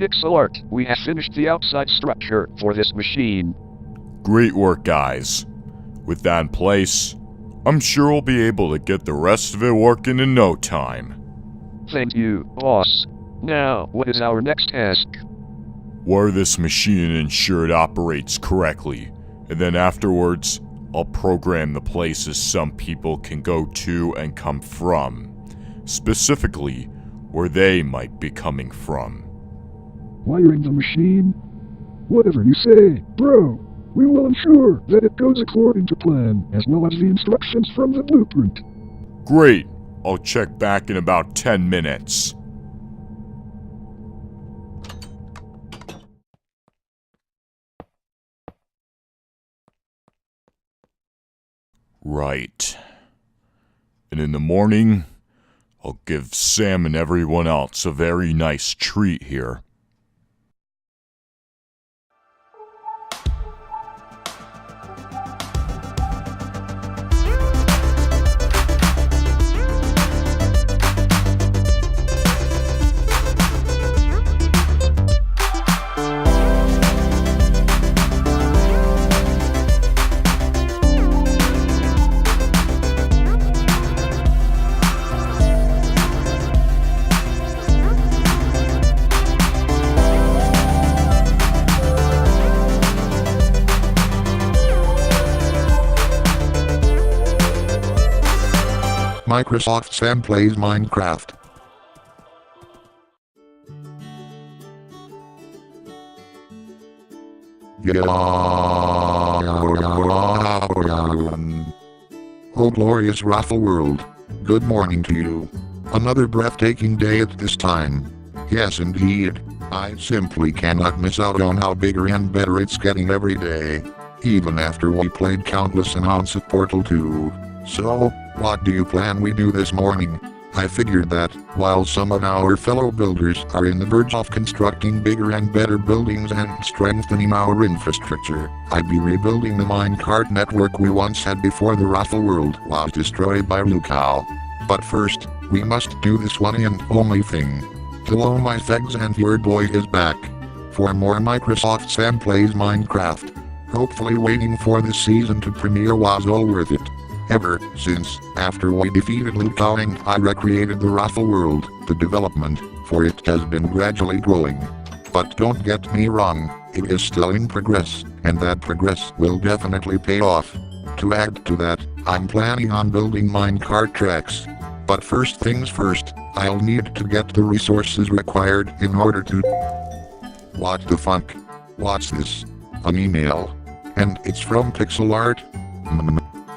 Pixelart, we have finished the outside structure for this machine. Great work, guys. With that in place, I'm sure we'll be able to get the rest of it working in no time. Thank you, boss. Now, what is our next task? Wire this machine and ensure it operates correctly, and then afterwards, I'll program the places some people can go to and come from. Specifically, where they might be coming from. Wiring the machine? Whatever you say, bro. We will ensure that it goes according to plan, as well as the instructions from the blueprint. Great. I'll check back in about 10 minutes. Right. And in the morning, I'll give Sam and everyone else a very nice treat here. Microsoft Sam plays Minecraft. Oh glorious Raffle World. Good morning to you. Another breathtaking day at this time. Yes indeed. I simply cannot miss out on how bigger and better it's getting every day. Even after we played countless amounts of Portal 2. So, what do you plan we do this morning? I figured that, while some of our fellow builders are in the verge of constructing bigger and better buildings and strengthening our infrastructure, I'd be rebuilding the minecart network we once had before the Raffle World was destroyed by Lukao. But first, we must do this one and only thing. Hello my fegs, and your boy is back. For more Microsoft Sam Plays Minecraft. Hopefully waiting for this season to premiere was all worth it. Ever since, after we defeated Lukao and I recreated the Raffle World, the development for it has been gradually growing. But don't get me wrong, it is still in progress, and that progress will definitely pay off. To add to that, I'm planning on building minecart tracks. But first things first, I'll need to get the resources required in order to... What the fuck? What's this? An email? And it's from pixelart?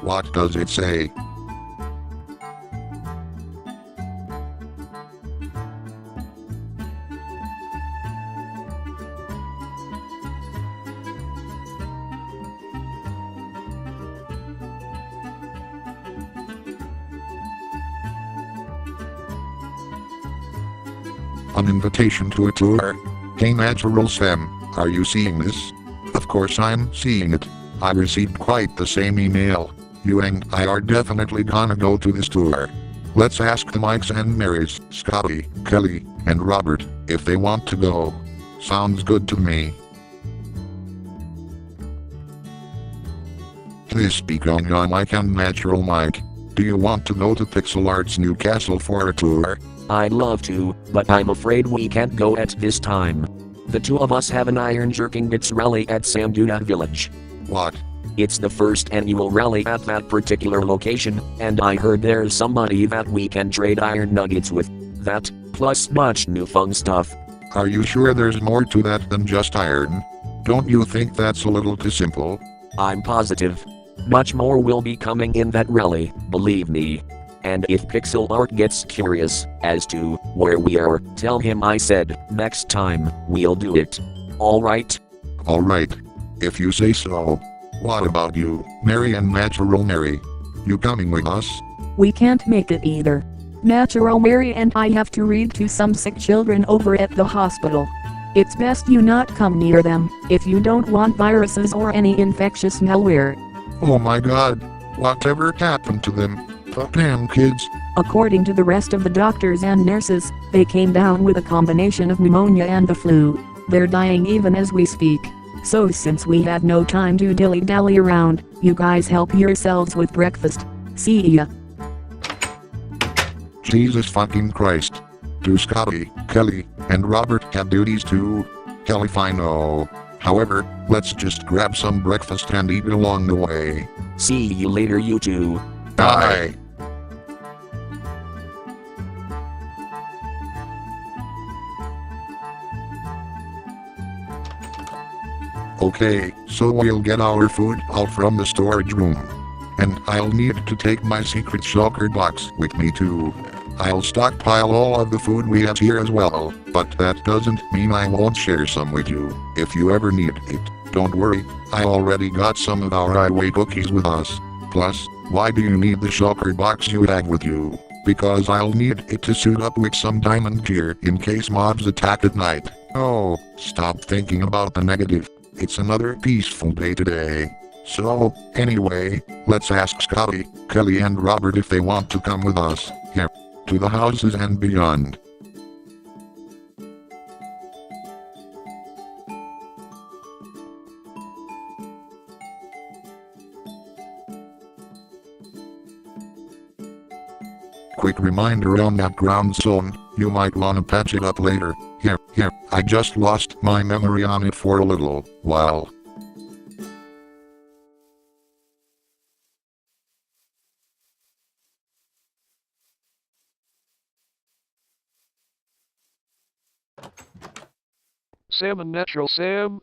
What does it say? An invitation to a tour? Hey Natural Sam, are you seeing this? Of course I'm seeing it. I received quite the same email. You and I are definitely gonna go to this tour. Let's ask the Mikes and Marys, Scotty, Kelly, and Robert, if they want to go. Sounds good to me. Please speak on your mic and Natural Mike. Do you want to go to Pixelart's new castle for a tour? I'd love to, but I'm afraid we can't go at this time. The two of us have an Iron Jerking Bits rally at Samduda Village. What? It's the first annual rally at that particular location, and I heard there's somebody that we can trade iron nuggets with. That, plus much new fun stuff. Are you sure there's more to that than just iron? Don't you think that's a little too simple? I'm positive. Much more will be coming in that rally, believe me. And if Pixelart gets curious as to where we are, tell him I said next time we'll do it. Alright? Alright. If you say so. What about you, Mary and Natural Mary? You coming with us? We can't make it either. Natural Mary and I have to read to some sick children over at the hospital. It's best you not come near them, if you don't want viruses or any infectious malware. Oh my god. Whatever happened to them? Fuck them kids. According to the rest of the doctors and nurses, they came down with a combination of pneumonia and the flu. They're dying even as we speak. So since we had no time to dilly-dally around, you guys help yourselves with breakfast. See ya. Jesus fucking Christ. Do Scotty, Kelly, and Robert have duties too? Hell if I know. However, let's just grab some breakfast and eat it along the way. See you later, you two. Bye. Okay, so we'll get our food out from the storage room. And I'll need to take my secret shulker box with me too. I'll stockpile all of the food we have here as well, but that doesn't mean I won't share some with you, if you ever need it. Don't worry, I already got some of our highway cookies with us. Plus, why do you need the shulker box you have with you? Because I'll need it to suit up with some diamond gear in case mobs attack at night. Oh, stop thinking about the negative. It's another peaceful day today. So, anyway, let's ask Scotty, Kelly and Robert if they want to come with us. Here. To the houses and beyond. Quick reminder on that ground zone, you might wanna patch it up later. Here, I just lost my memory on it for a little while. Sam and Natural Sam?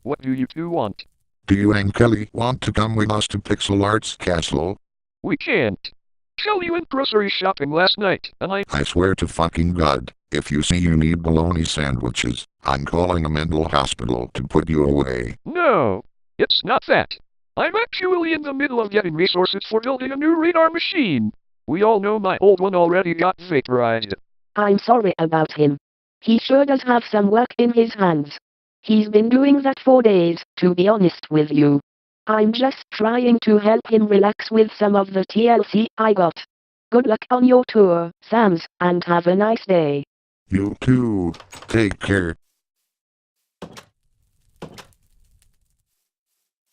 What do you two want? Do you and Kelly want to come with us to Pixelart's castle? We can't. Shelly went grocery shopping last night, and I swear to fucking God, if you see you need bologna sandwiches, I'm calling a mental hospital to put you away. No, it's not that. I'm actually in the middle of getting resources for building a new radar machine. We all know my old one already got vaporized. I'm sorry about him. He sure does have some work in his hands. He's been doing that for days, to be honest with you. I'm just trying to help him relax with some of the TLC I got. Good luck on your tour, Sams, and have a nice day. You too. Take care.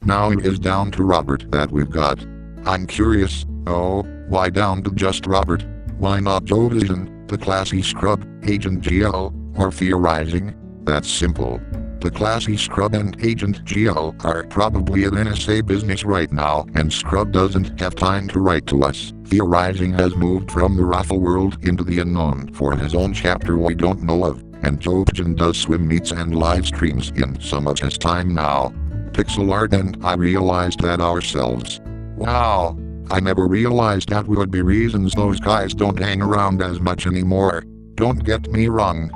Now it is down to Robert that we've got. I'm curious, why down to just Robert? Why not Joe Vision, the classy scrub, Agent GL, or Theorizing? That's simple. The classy Scrub and Agent GL are probably at NSA business right now, and Scrub doesn't have time to write to us. Theorizing has moved from the raffle world into the unknown for his own chapter we don't know of, and Joe Vision does swim meets and live streams in so much his time now. Pixelart and I realized that ourselves. Wow, I never realized that would be reasons those guys don't hang around as much anymore. Don't get me wrong,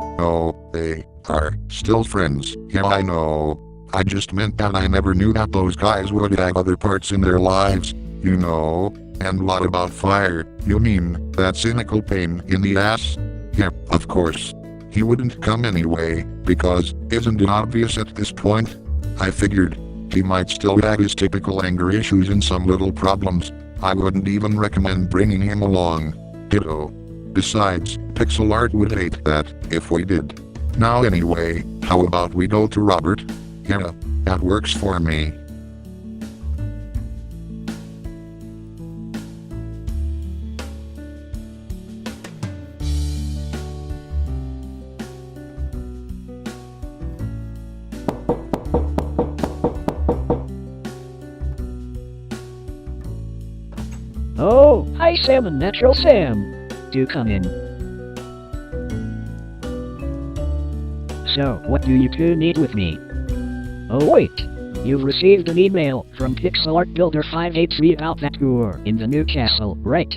they are still friends. Yeah, I know. I just meant that I never knew that those guys would have other parts in their lives, you know. And what about fire? You mean that cynical pain in the ass? Yeah, of course. He wouldn't come anyway, because isn't it obvious at this point? I figured he might still have his typical anger issues and some little problems. I wouldn't even recommend bringing him along. Ditto. Besides, Pixelart would hate that if we did. Now anyway, how about we go to Robert? Yeah, that works for me. Oh, hi Sam and Natural Sam. Do come in. So, what do you two need with me? Oh wait, you've received an email from Pixelart Builder 583 about that tour in the new castle, right?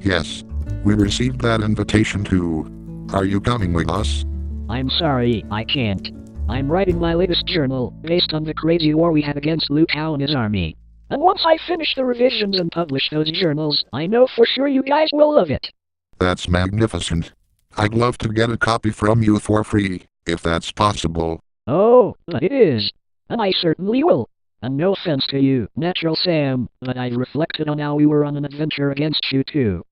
Yes, we received that invitation too. Are you coming with us? I'm sorry, I can't. I'm writing my latest journal, based on the crazy war we had against Liu Kao and his army. And once I finish the revisions and publish those journals, I know for sure you guys will love it. That's magnificent. I'd love to get a copy from you for free, if that's possible. Oh, but it is. And I certainly will. And no offense to you, Natural Sam, but I reflected on how we were on an adventure against you too.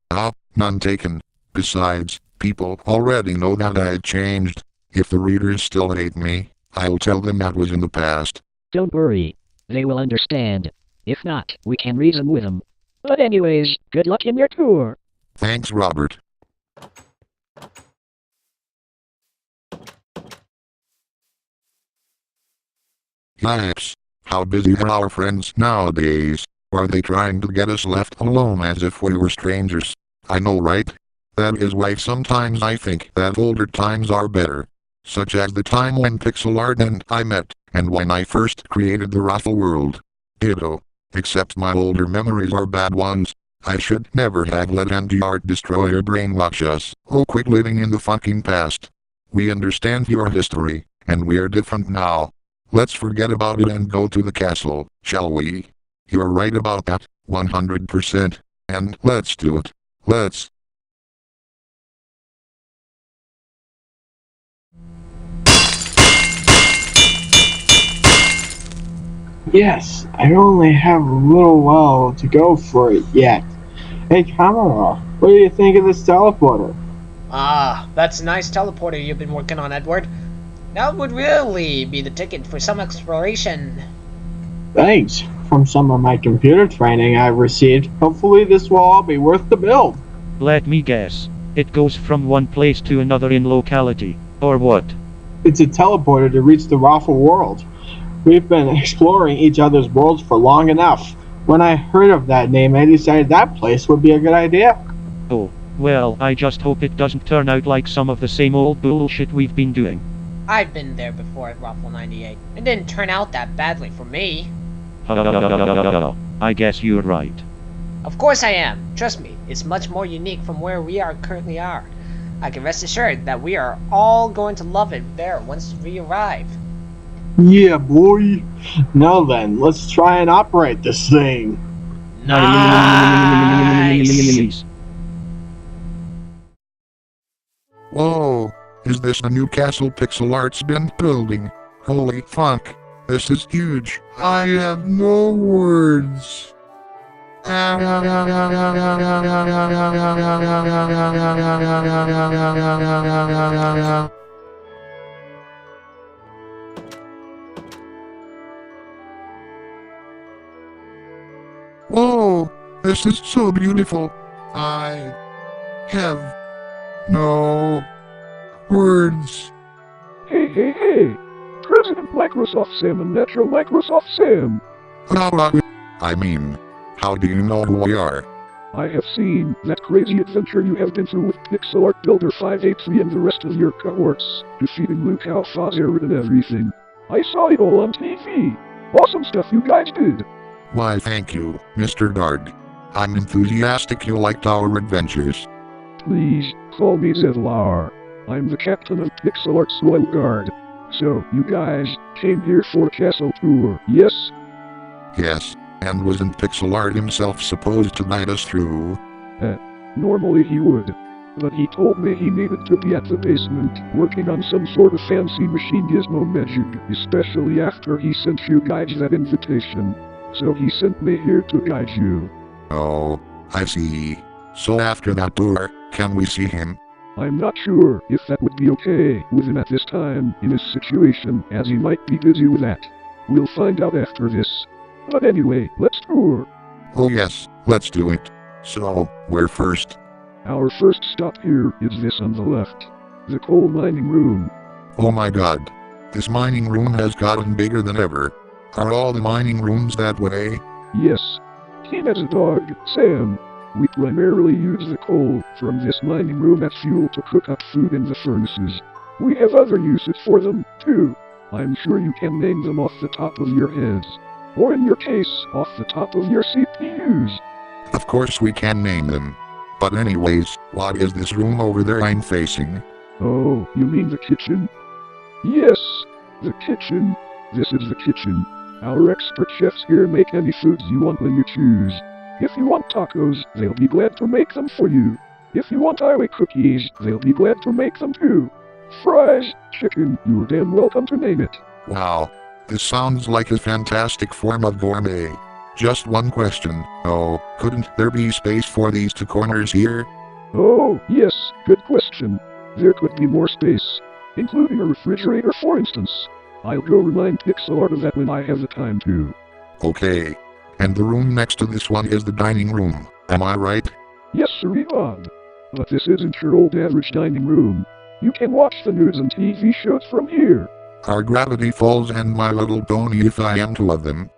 None taken. Besides, people already know that I changed. If the readers still hate me, I'll tell them that was in the past. Don't worry. They will understand. If not, we can reason with them. But anyways, good luck in your tour. Thanks, Robert. Yipes. How busy are our friends nowadays? Are they trying to get us left alone as if we were strangers? I know, right? That is why sometimes I think that older times are better. Such as the time when pixelart and I met, and when I first created the Raffle World. Ditto. Except my older memories are bad ones. I should never have let anti-art destroyer brainwash us. Oh, quit living in the fucking past. We understand your history, and we're different now. Let's forget about it and go to the castle, shall we? You're right about that, 100%. And let's do it. Let's. Yes, I only have a little while to go for it yet. Hey Kamala, what do you think of this teleporter? Ah, that's a nice teleporter you've been working on, Edward. That would really be the ticket for some exploration. Thanks. From some of my computer training I've received, hopefully this will all be worth the build. Let me guess. It goes from one place to another in locality, or what? It's a teleporter to reach the Raffle World. We've been exploring each other's worlds for long enough. When I heard of that name, I decided that place would be a good idea. Oh, well, I just hope it doesn't turn out like some of the same old bullshit we've been doing. I've been there before at Raffle 98. It didn't turn out that badly for me. I guess you're right. Of course I am. Trust me, it's much more unique from where we currently are. I can rest assured that we are all going to love it there once we arrive. Yeah, boy. Now then, let's try and operate this thing. Nice! Whoa, is this a new castle pixelart's been building? Holy fuck, this is huge. I have no words. Whoa, this is so beautiful. I have no words. Hey, hey, hey! President Microsoft Sam and Metro Microsoft Sam! I mean, how do you know who we are? I have seen that crazy adventure you have been through with Pixel Art Builder 583 and the rest of your cohorts, defeating Luke Alpha and everything. I saw it all on TV. Awesome stuff you guys did. Why, thank you, Mr. Darg. I'm enthusiastic you liked our adventures. Please, call me Zevlar. I'm the captain of Pixel Art's Royal Guard. So, you guys came here for a castle tour, yes? Yes, and wasn't Pixelart himself supposed to guide us through? Normally he would. But he told me he needed to be at the basement, working on some sort of fancy machine gizmo magic, especially after he sent you guys that invitation. So he sent me here to guide you. Oh, I see. So after that tour, can we see him? I'm not sure if that would be okay with him at this time in his situation, as he might be busy with that. We'll find out after this. But anyway, let's tour. Oh yes, let's do it. So, where first? Our first stop here is this on the left. The coal mining room. Oh my god. This mining room has gotten bigger than ever. Are all the mining rooms that way? Yes. Team as a dog, Sam. We primarily use the coal from this mining room as fuel to cook up food in the furnaces. We have other uses for them, too. I'm sure you can name them off the top of your heads. Or in your case, off the top of your CPUs. Of course we can name them. But anyways, what is this room over there I'm facing? Oh, you mean the kitchen? Yes, the kitchen. This is the kitchen. Our expert chefs here make any foods you want when you choose. If you want tacos, they'll be glad to make them for you. If you want highway cookies, they'll be glad to make them too. Fries, chicken, you're damn welcome to name it. Wow, this sounds like a fantastic form of gourmet. Just one question, oh, couldn't there be space for these two corners here? Oh, yes, good question. There could be more space, including a refrigerator for instance. I'll go remind pixelart of that when I have the time to. Okay. And the room next to this one is the dining room, am I right? Yes, Sir Ivan. But this isn't your old average dining room. You can watch the news and TV shows from here. Are Gravity Falls and My Little Pony if I am to love them?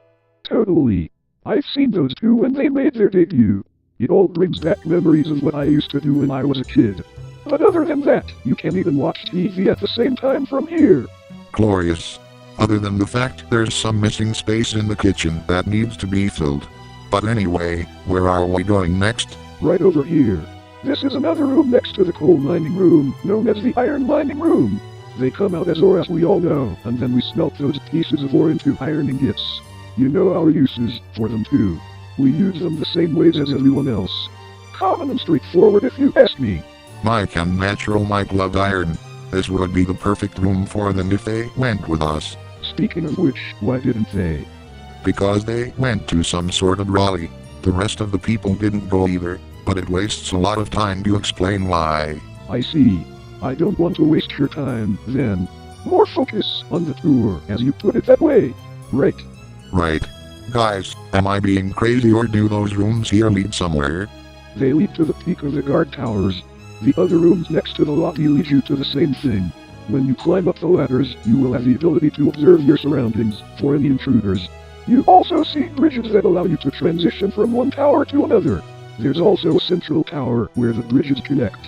Totally. I've seen those two when they made their debut. It all brings back memories of what I used to do when I was a kid. But other than that, you can even watch TV at the same time from here. Glorious. Other than the fact there's some missing space in the kitchen that needs to be filled. But anyway, where are we going next? Right over here. This is another room next to the coal mining room, known as the iron mining room. They come out as ore as we all know, and then we smelt those pieces of ore into iron ingots. You know our uses for them too. We use them the same ways as everyone else. Common and straightforward if you ask me. Mike and Natural Mike love iron. This would be the perfect room for them if they went with us. Speaking of which, why didn't they? Because they went to some sort of rally. The rest of the people didn't go either, but it wastes a lot of time to explain why. I see. I don't want to waste your time, then. More focus on the tour, as you put it that way. Right. Right. Guys, am I being crazy or do those rooms here lead somewhere? They lead to the peak of the guard towers. The other rooms next to the lobby lead you to the same thing. When you climb up the ladders, you will have the ability to observe your surroundings for any intruders. You also see bridges that allow you to transition from one tower to another. There's also a central tower where the bridges connect.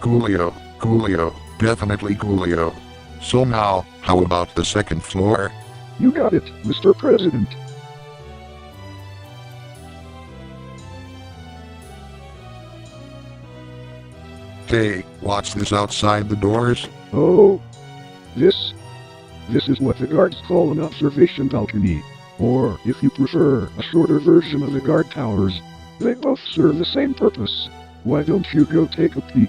Coolio, coolio, definitely coolio. So now, how about the second floor? You got it, Mr. President. Hey, watch this outside the doors. Oh. This is what the guards call an observation balcony. Or, if you prefer, a shorter version of the guard towers. They both serve the same purpose. Why don't you go take a peek?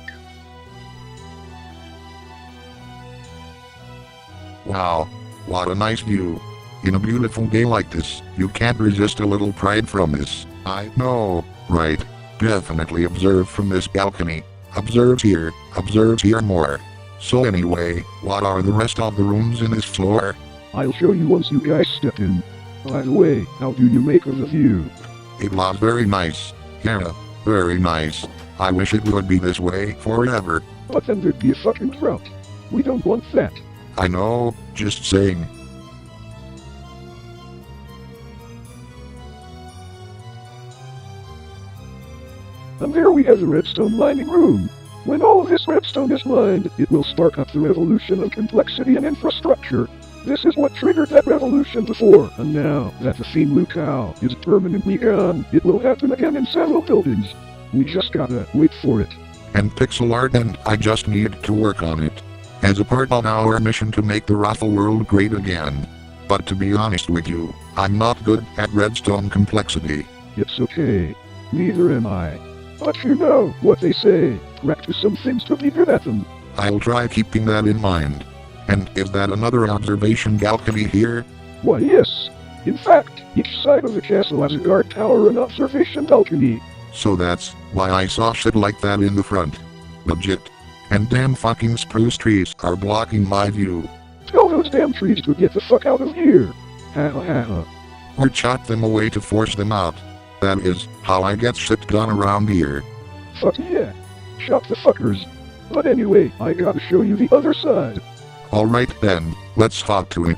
Wow, what a nice view. In a beautiful day like this, you can't resist a little pride from this. I know, right? Definitely observe from this balcony. Observe here more. So anyway, what are the rest of the rooms in this floor? I'll show you once you guys step in. By the way, how do you make of the view? It was very nice. Yeah, very nice. I wish it would be this way forever. But then there'd be a fucking drought. We don't want that. I know, just saying. And there we have the redstone mining room. When all of this redstone is mined, it will spark up the revolution of complexity and infrastructure. This is what triggered that revolution before, and now that the theme Lucao is permanently gone, it will happen again in several buildings. We just gotta wait for it. And pixelart and I just need to work on it. As a part of our mission to make the Raffle world great again. But to be honest with you, I'm not good at redstone complexity. It's okay. Neither am I. But you know what they say, practice some things to be good at them. I'll try keeping that in mind. And is that another observation balcony here? Why yes. In fact, each side of the castle has a guard tower and observation balcony. So that's why I saw shit like that in the front. Legit. And damn fucking spruce trees are blocking my view. Tell those damn trees to get the fuck out of here. Ha ha ha ha. Or chop them away to force them out. That is how I get shit done around here. Fuck yeah. Chop the fuckers. But anyway, I gotta show you the other side. Alright then, let's hop to it.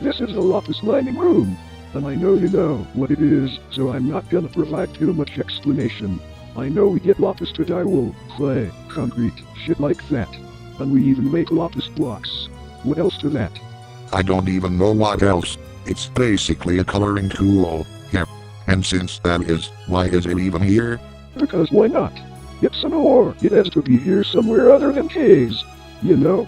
This is the Lapis mining room. And I know you know what it is, so I'm not gonna provide too much explanation. I know we get lapis to dye wool, clay, concrete, shit like that. And we even make lapis blocks. What else to that? I don't even know what else. It's basically a coloring tool. Yep. And since that is, why is it even here? Because why not? It's an ore. It has to be here somewhere other than caves. You know?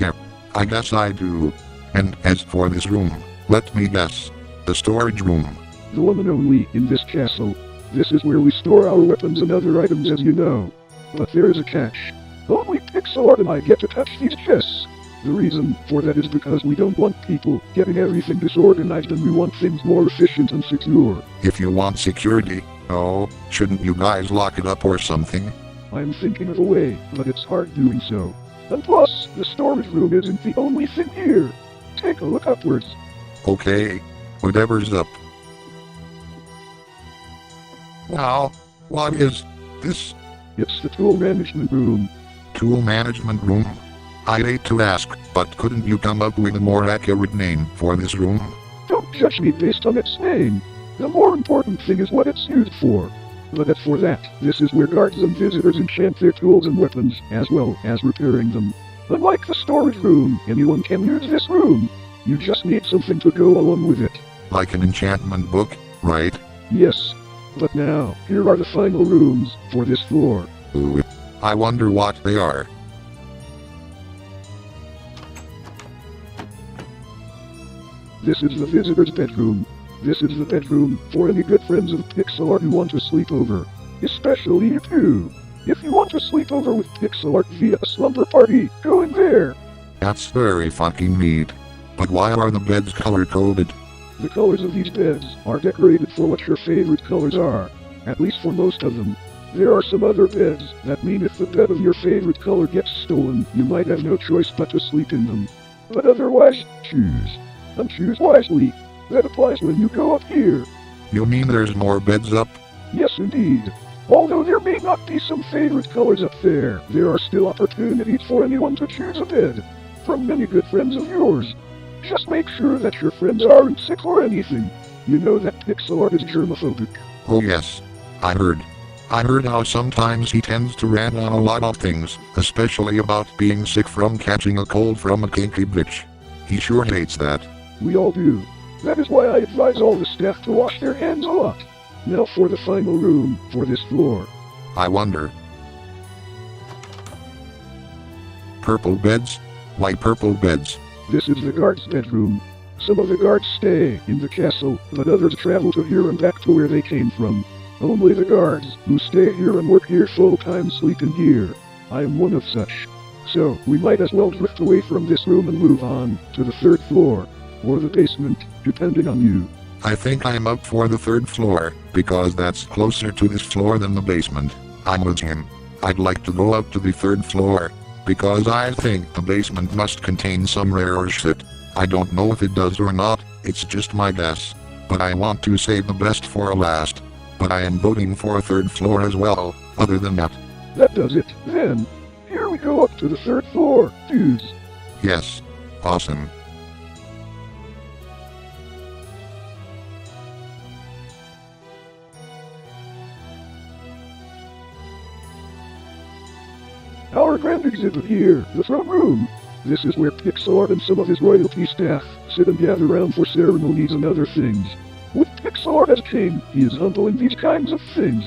Yep. I guess I do. And as for this room, let me guess. The storage room. The one and only in this castle. This is where we store our weapons and other items, as you know. But there is a catch. Only pixelart and I get to touch these chests. The reason for that is because we don't want people getting everything disorganized and we want things more efficient and secure. If you want security, oh, shouldn't you guys lock it up or something? I'm thinking of a way, but it's hard doing so. And plus, the storage room isn't the only thing here. Take a look upwards. Okay, whatever's up. Wow, what is this? It's the tool management room. Tool management room? I hate to ask, but couldn't you come up with a more accurate name for this room? Don't judge me based on its name. The more important thing is what it's used for. But as for that, this is where guards and visitors enchant their tools and weapons, as well as repairing them. Unlike the storage room, anyone can use this room. You just need something to go along with it. Like an enchantment book, right? Yes. But now, here are the final rooms for this floor. Ooh, I wonder what they are. This is the visitor's bedroom. This is the bedroom for any good friends of pixelart who want to sleep over. Especially you two. If you want to sleep over with pixelart via a slumber party, go in there. That's very fucking neat. But why are the beds color-coded? The colors of these beds are decorated for what your favorite colors are. At least for most of them. There are some other beds that mean if the bed of your favorite color gets stolen, you might have no choice but to sleep in them. But otherwise, choose. And choose wisely. That applies when you go up here. You mean there's more beds up? Yes, indeed. Although there may not be some favorite colors up there are still opportunities for anyone to choose a bed. From many good friends of yours. Just make sure that your friends aren't sick or anything. You know that pixelart is germophobic. Oh yes. I heard how sometimes he tends to rant on a lot of things, especially about being sick from catching a cold from a kinky bitch. He sure hates that. We all do. That is why I advise all the staff to wash their hands a lot. Now for the final room for this floor. I wonder. Purple beds? Why purple beds? This is the guard's bedroom. Some of the guards stay in the castle, but others travel to here and back to where they came from. Only the guards who stay here and work here full-time sleep in here. I am one of such. So, we might as well drift away from this room and move on to the third floor. Or the basement, depending on you. I think I'm up for the third floor, because that's closer to this floor than the basement. I'm with him. I'd like to go up to the third floor, because I think the basement must contain some rare shit. I don't know if it does or not, it's just my guess. But I want to save the best for last. But I am voting for a third floor as well, other than that. That does it, then. Here we go up to the third floor, dudes. Yes. Awesome. Our grand exhibit here, the throne room. This is where pixelart and some of his royalty staff sit and gather around for ceremonies and other things. With pixelart as king, he is humble in these kinds of things.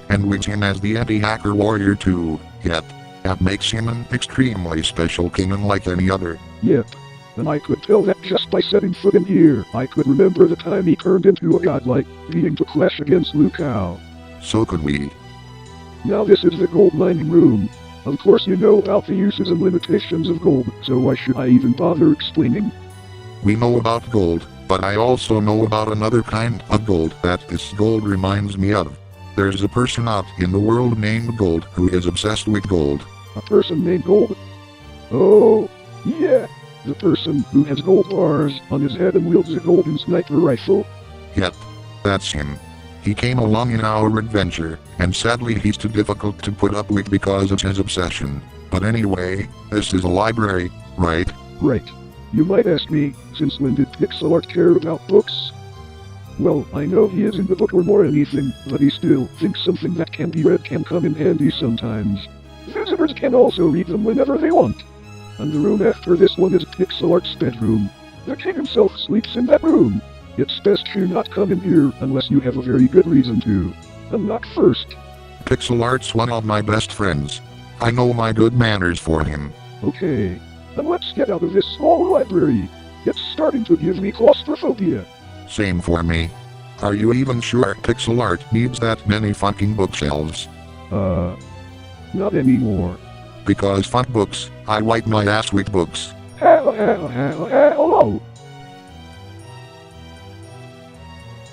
And with him as the anti-hacker warrior too, yep. That makes him an extremely special king unlike any other. Yep. And I could tell that just by setting foot in here. I could remember the time he turned into a godlike being to clash against Liu Kang. So could we. Now this is the gold mining room. Of course you know about the uses and limitations of gold, so why should I even bother explaining? We know about gold, but I also know about another kind of gold that this gold reminds me of. There's a person out in the world named Gold who is obsessed with gold. A person named Gold? Oh, yeah. The person who has gold bars on his head and wields a golden sniper rifle? Yep, that's him. He came along in our adventure, and sadly he's too difficult to put up with because of his obsession. But anyway, this is a library, right? Right. You might ask me, since when did pixelart care about books? Well, I know he is in the book or more anything, but he still thinks something that can be read can come in handy sometimes. Visitors can also read them whenever they want. And the room after this one is pixelart's bedroom. The king himself sleeps in that room. It's best you not come in here unless you have a very good reason to. And knock first. Pixelart's one of my best friends. I know my good manners for him. Okay. Then let's get out of this small library. It's starting to give me claustrophobia. Same for me. Are you even sure pixelart needs that many fucking bookshelves? Not anymore. Because fuck books, I wipe my ass with books. Hello.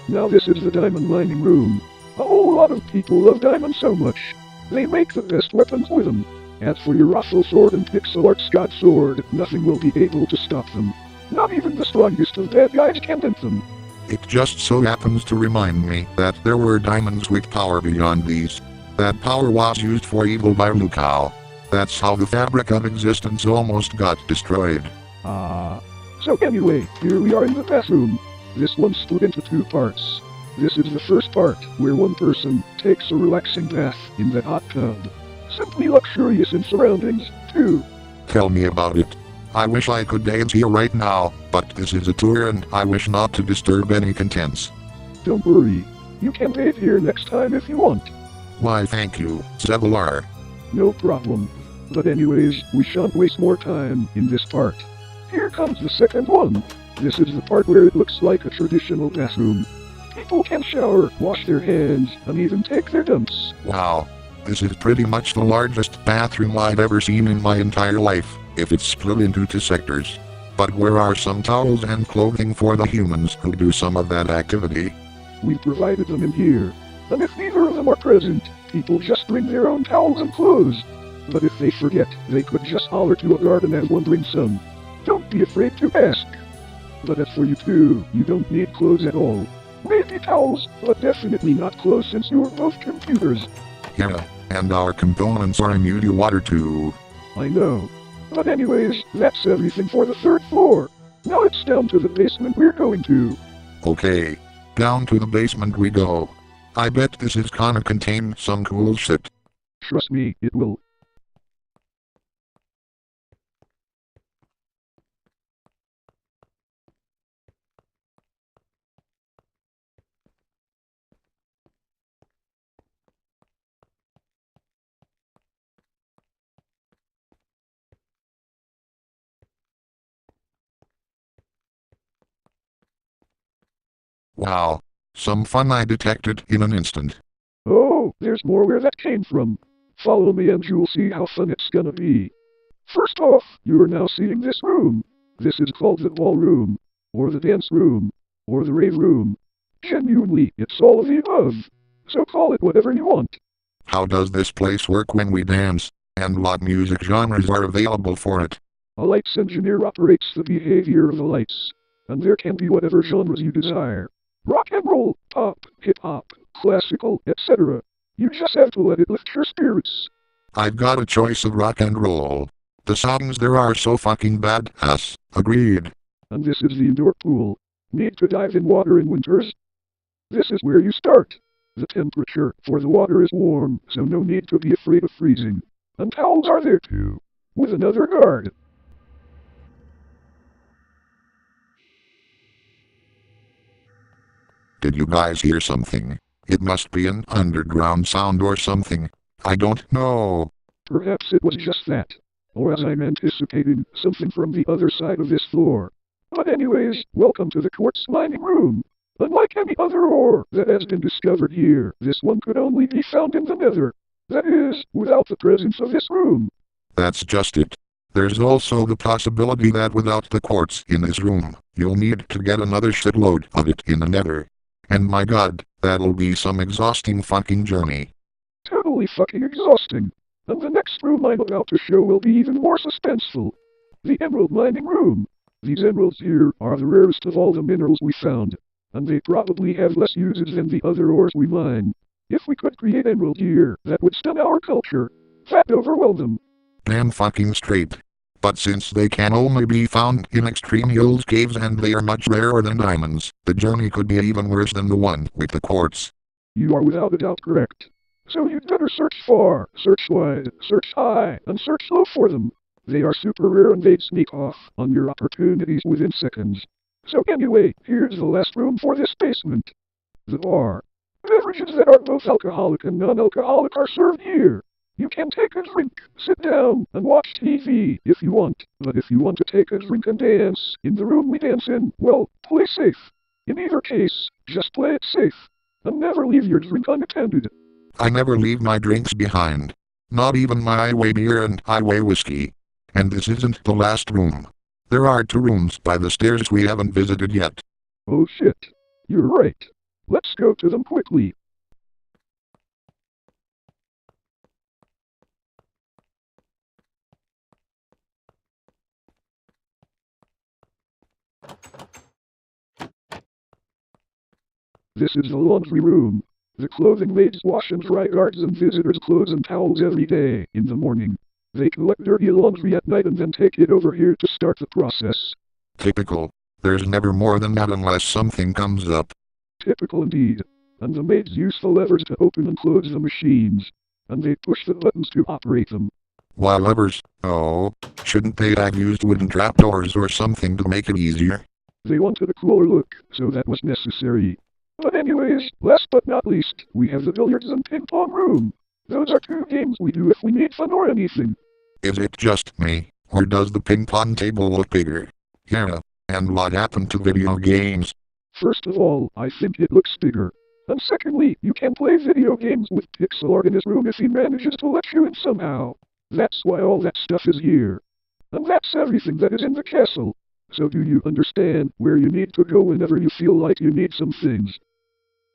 Now this is the diamond mining room. A whole lot of people love diamonds so much. They make the best weapons with them. As for your Raffle Sword and Pixelart Scott Sword, nothing will be able to stop them. Not even the strongest of bad guys can hit them. It just so happens to remind me that there were diamonds with power beyond these. That power was used for evil by Liu Kang. That's how the fabric of existence almost got destroyed. So anyway, here we are in the bathroom. This one's split into two parts. This is the first part, where one person takes a relaxing bath in the hot tub. Simply luxurious in surroundings, too. Tell me about it. I wish I could dance here right now, but this is a tour and I wish not to disturb any contents. Don't worry. You can bathe here next time if you want. Why thank you, Sevelar. No problem. But anyways, we shan't waste more time in this part. Here comes the second one. This is the part where it looks like a traditional bathroom. People can shower, wash their hands, and even take their dumps. Wow. This is pretty much the largest bathroom I've ever seen in my entire life, if it's split into two sectors. But where are some towels and clothing for the humans who do some of that activity? We provided them in here. And if neither of them are present, people just bring their own towels and clothes. But if they forget, they could just holler to a garden and one bring some. Don't be afraid to ask. But as for you two, you don't need clothes at all. Maybe towels, but definitely not clothes since you're both computers. Yeah, and our components are immune to water too. I know. But anyways, that's everything for the third floor. Now it's down to the basement we're going to. Okay, down to the basement we go. I bet this is gonna contain some cool shit. Trust me, it will. Wow. Some fun I detected in an instant. Oh, there's more where that came from. Follow me and you'll see how fun it's gonna be. First off, you are now seeing this room. This is called the ballroom, or the dance room, or the rave room. Genuinely, it's all of the above. So call it whatever you want. How does this place work when we dance? And what music genres are available for it? A lights engineer operates the behavior of the lights, and there can be whatever genres you desire. Rock and roll, pop, hip-hop, classical, etc. You just have to let it lift your spirits. I've got a choice of rock and roll. The songs there are so fucking badass. Agreed. And this is the indoor pool. Need to dive in water in winters? This is where you start. The temperature for the water is warm, so no need to be afraid of freezing. And towels are there too, with another guard. Did you guys hear something? It must be an underground sound or something. I don't know. Perhaps it was just that. Or as I'm anticipating, something from the other side of this floor. But anyways, welcome to the quartz mining room. Unlike any other ore that has been discovered here, this one could only be found in the nether. That is, without the presence of this room. That's just it. There's also the possibility that without the quartz in this room, you'll need to get another shitload of it in the nether. And my god, that'll be some exhausting fucking journey. Totally fucking exhausting. And the next room I'm about to show will be even more suspenseful. The emerald mining room. These emeralds here are the rarest of all the minerals we found. And they probably have less uses than the other ores we mine. If we could create emerald here, that would stun our culture. That'd overwhelm them. Damn fucking straight. But since they can only be found in extreme hills caves and they are much rarer than diamonds, the journey could be even worse than the one with the quartz. You are without a doubt correct. So you'd better search far, search wide, search high, and search low for them. They are super rare and they'd sneak off on your opportunities within seconds. So anyway, here's the last room for this basement. The bar. Beverages that are both alcoholic and non-alcoholic are served here. You can take a drink, sit down, and watch TV if you want. But if you want to take a drink and dance in the room we dance in, well, play safe. In either case, just play it safe. And never leave your drink unattended. I never leave my drinks behind. Not even my highway beer and highway whiskey. And this isn't the last room. There are 2 rooms by the stairs we haven't visited yet. Oh shit. You're right. Let's go to them quickly. This is the laundry room. The clothing maids wash and dry guards and visitors' clothes and towels every day in the morning. They collect dirty laundry at night and then take it over here to start the process. Typical. There's never more than that unless something comes up. Typical indeed. And the maids use the levers to open and close the machines. And they push the buttons to operate them. Why levers? Oh, shouldn't they have used wooden trapdoors or something to make it easier? They wanted a cooler look, so that was necessary. But anyways, last but not least, we have the billiards and ping pong room. Those are 2 games we do if we need fun or anything. Is it just me, or does the ping pong table look bigger? Yeah, and what happened to video games? First of all, I think it looks bigger. And secondly, you can play video games with pixel art in his room if he manages to let you in somehow. That's why all that stuff is here. And that's everything that is in the castle. So do you understand where you need to go whenever you feel like you need some things?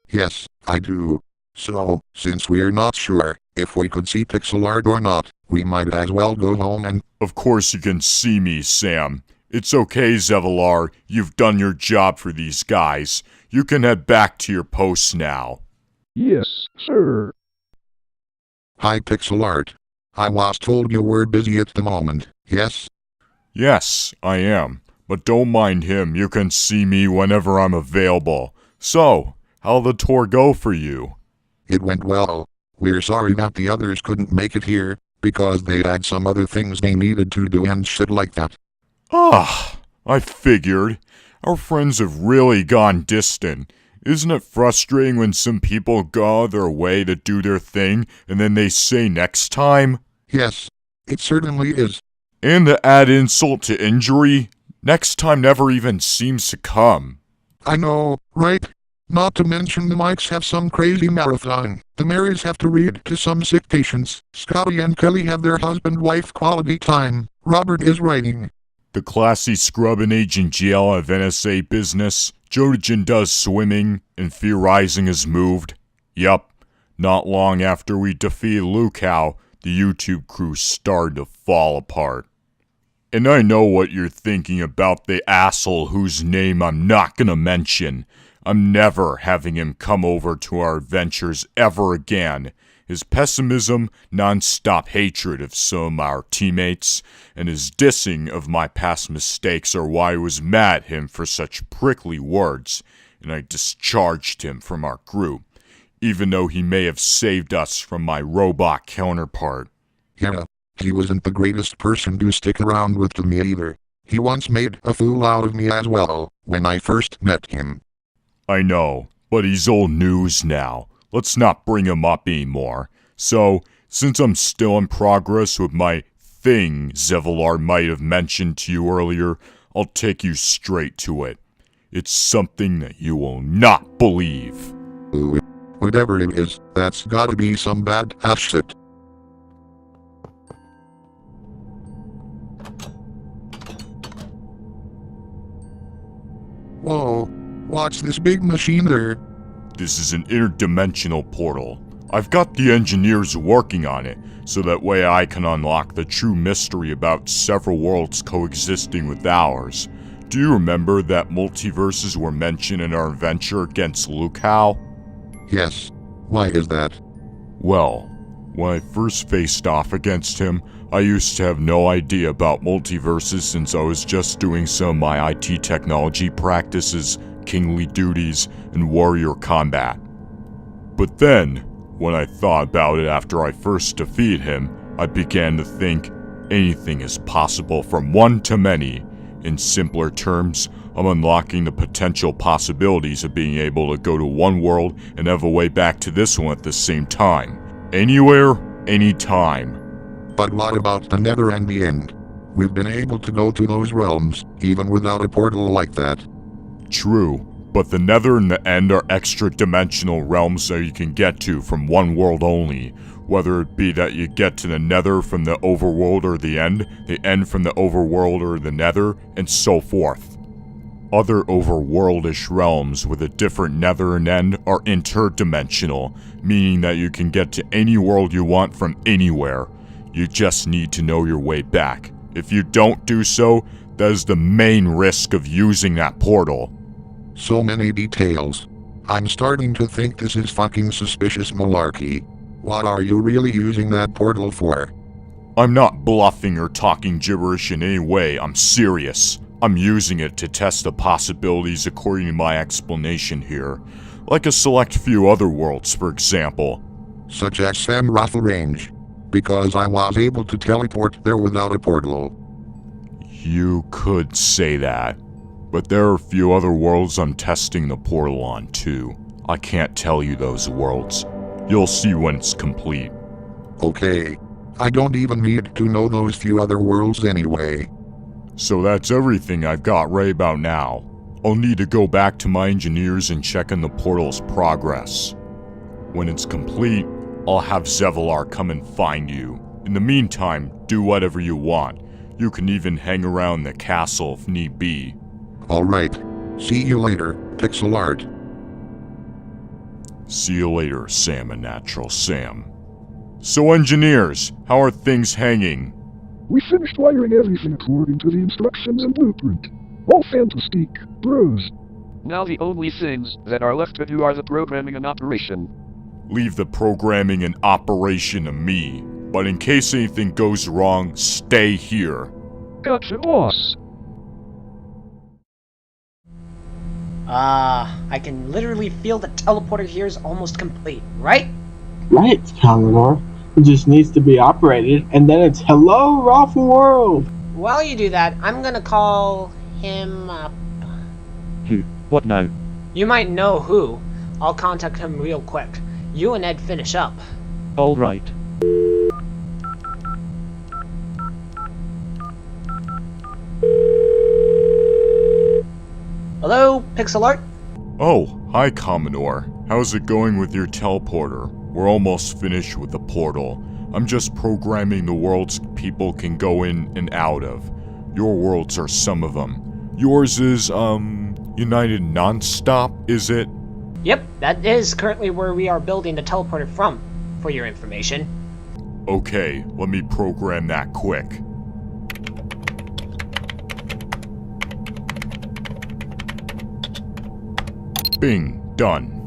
Yes, I do. So, since we're not sure if we could see pixel art or not, we might as well go home and— Of course you can see me, Sam. It's okay, Zevalar. You've done your job for these guys. You can head back to your post now. Yes, sir. Hi, pixel art. I was told you were busy at the moment, yes? Yes, I am. But don't mind him. You can see me whenever I'm available. So, how'd the tour go for you? It went well. We're sorry that the others couldn't make it here, because they had some other things they needed to do and shit like that. I figured. Our friends have really gone distant. Isn't it frustrating when some people go their way to do their thing, and then they say next time? Yes, it certainly is. And to add insult to injury, next time never even seems to come. I know, right? Not to mention the mics have some crazy marathon. The Marys have to read to some sick patients. Scotty and Kelly have their husband-wife quality time. Robert is writing. The classy scrub and Agent GL of NSA business. Jojen does swimming, and Fear Rising is moved. Yup, not long after we defeated Lukao, the YouTube crew started to fall apart. And I know what you're thinking about the asshole whose name I'm not gonna mention. I'm never having him come over to our adventures ever again. His pessimism, non-stop hatred of some of our teammates, and his dissing of my past mistakes are why I was mad at him for such prickly words, and I discharged him from our group, even though he may have saved us from my robot counterpart. Yeah, he wasn't the greatest person to stick around with to me either. He once made a fool out of me as well, when I first met him. I know, but he's old news now. Let's not bring him up anymore. So, since I'm still in progress with my thing Zevalar might have mentioned to you earlier, I'll take you straight to it. It's something that you will not believe. Ooh, whatever it is, that's gotta be some bad ass shit. Whoa, what's this big machine there? This is an interdimensional portal. I've got the engineers working on it, so that way I can unlock the true mystery about several worlds coexisting with ours. Do you remember that multiverses were mentioned in our adventure against Lukao? Yes. Why is that? Well, when I first faced off against him, I used to have no idea about multiverses since I was just doing some of my IT technology practices, kingly duties, and warrior combat. But then, when I thought about it after I first defeated him, I began to think anything is possible from one to many. In simpler terms, I'm unlocking the potential possibilities of being able to go to one world and have a way back to this one at the same time. Anywhere, anytime. But what about the Nether and the End? We've been able to go to those realms, even without a portal like that. True, but the Nether and the End are extra-dimensional realms that you can get to from one world only, Whether it be that you get to the nether from the overworld or the end from the overworld or the nether, and so forth. Other overworldish realms with a different nether and end are interdimensional, meaning that you can get to any world you want from anywhere. You just need to know your way back. If you don't do so, that is the main risk of using that portal. So many details. I'm starting to think this is fucking suspicious malarkey. What are you really using that portal for? I'm not bluffing or talking gibberish in any way, I'm serious. I'm using it to test the possibilities according to my explanation here. Like a select few other worlds, for example. Such as Sam Raffle Range. Because I was able to teleport there without a portal. You could say that. But there are a few other worlds I'm testing the portal on too. I can't tell you those worlds. You'll see when it's complete. Okay. I don't even need to know those few other worlds anyway. So that's everything I've got right about now. I'll need to go back to my engineers and check on the portal's progress. When it's complete, I'll have Zevalar come and find you. In the meantime, do whatever you want. You can even hang around the castle if need be. Alright. See you later, pixelart. See you later, Sam and Natural Sam. So engineers, how are things hanging? We finished wiring everything according to the instructions and blueprint. All fantastic, bros. Now the only things that are left to do are the programming and operation. Leave the programming and operation to me. But in case anything goes wrong, stay here. Gotcha, boss. I can literally feel the teleporter here is almost complete, right? Right, Commodore. It just needs to be operated, and then it's hello, Raffle World! While you do that, I'm gonna call him up. Who? What now? You might know who. I'll contact him real quick. You and Ed finish up. Alright. Hello, pixelart? Oh, hi Commodore. How's it going with your teleporter? We're almost finished with the portal. I'm just programming the worlds people can go in and out of. Your worlds are some of them. Yours is, United Nonstop, is it? Yep, that is currently where we are building the teleporter from, for your information. Okay, let me program that quick. Bing, done.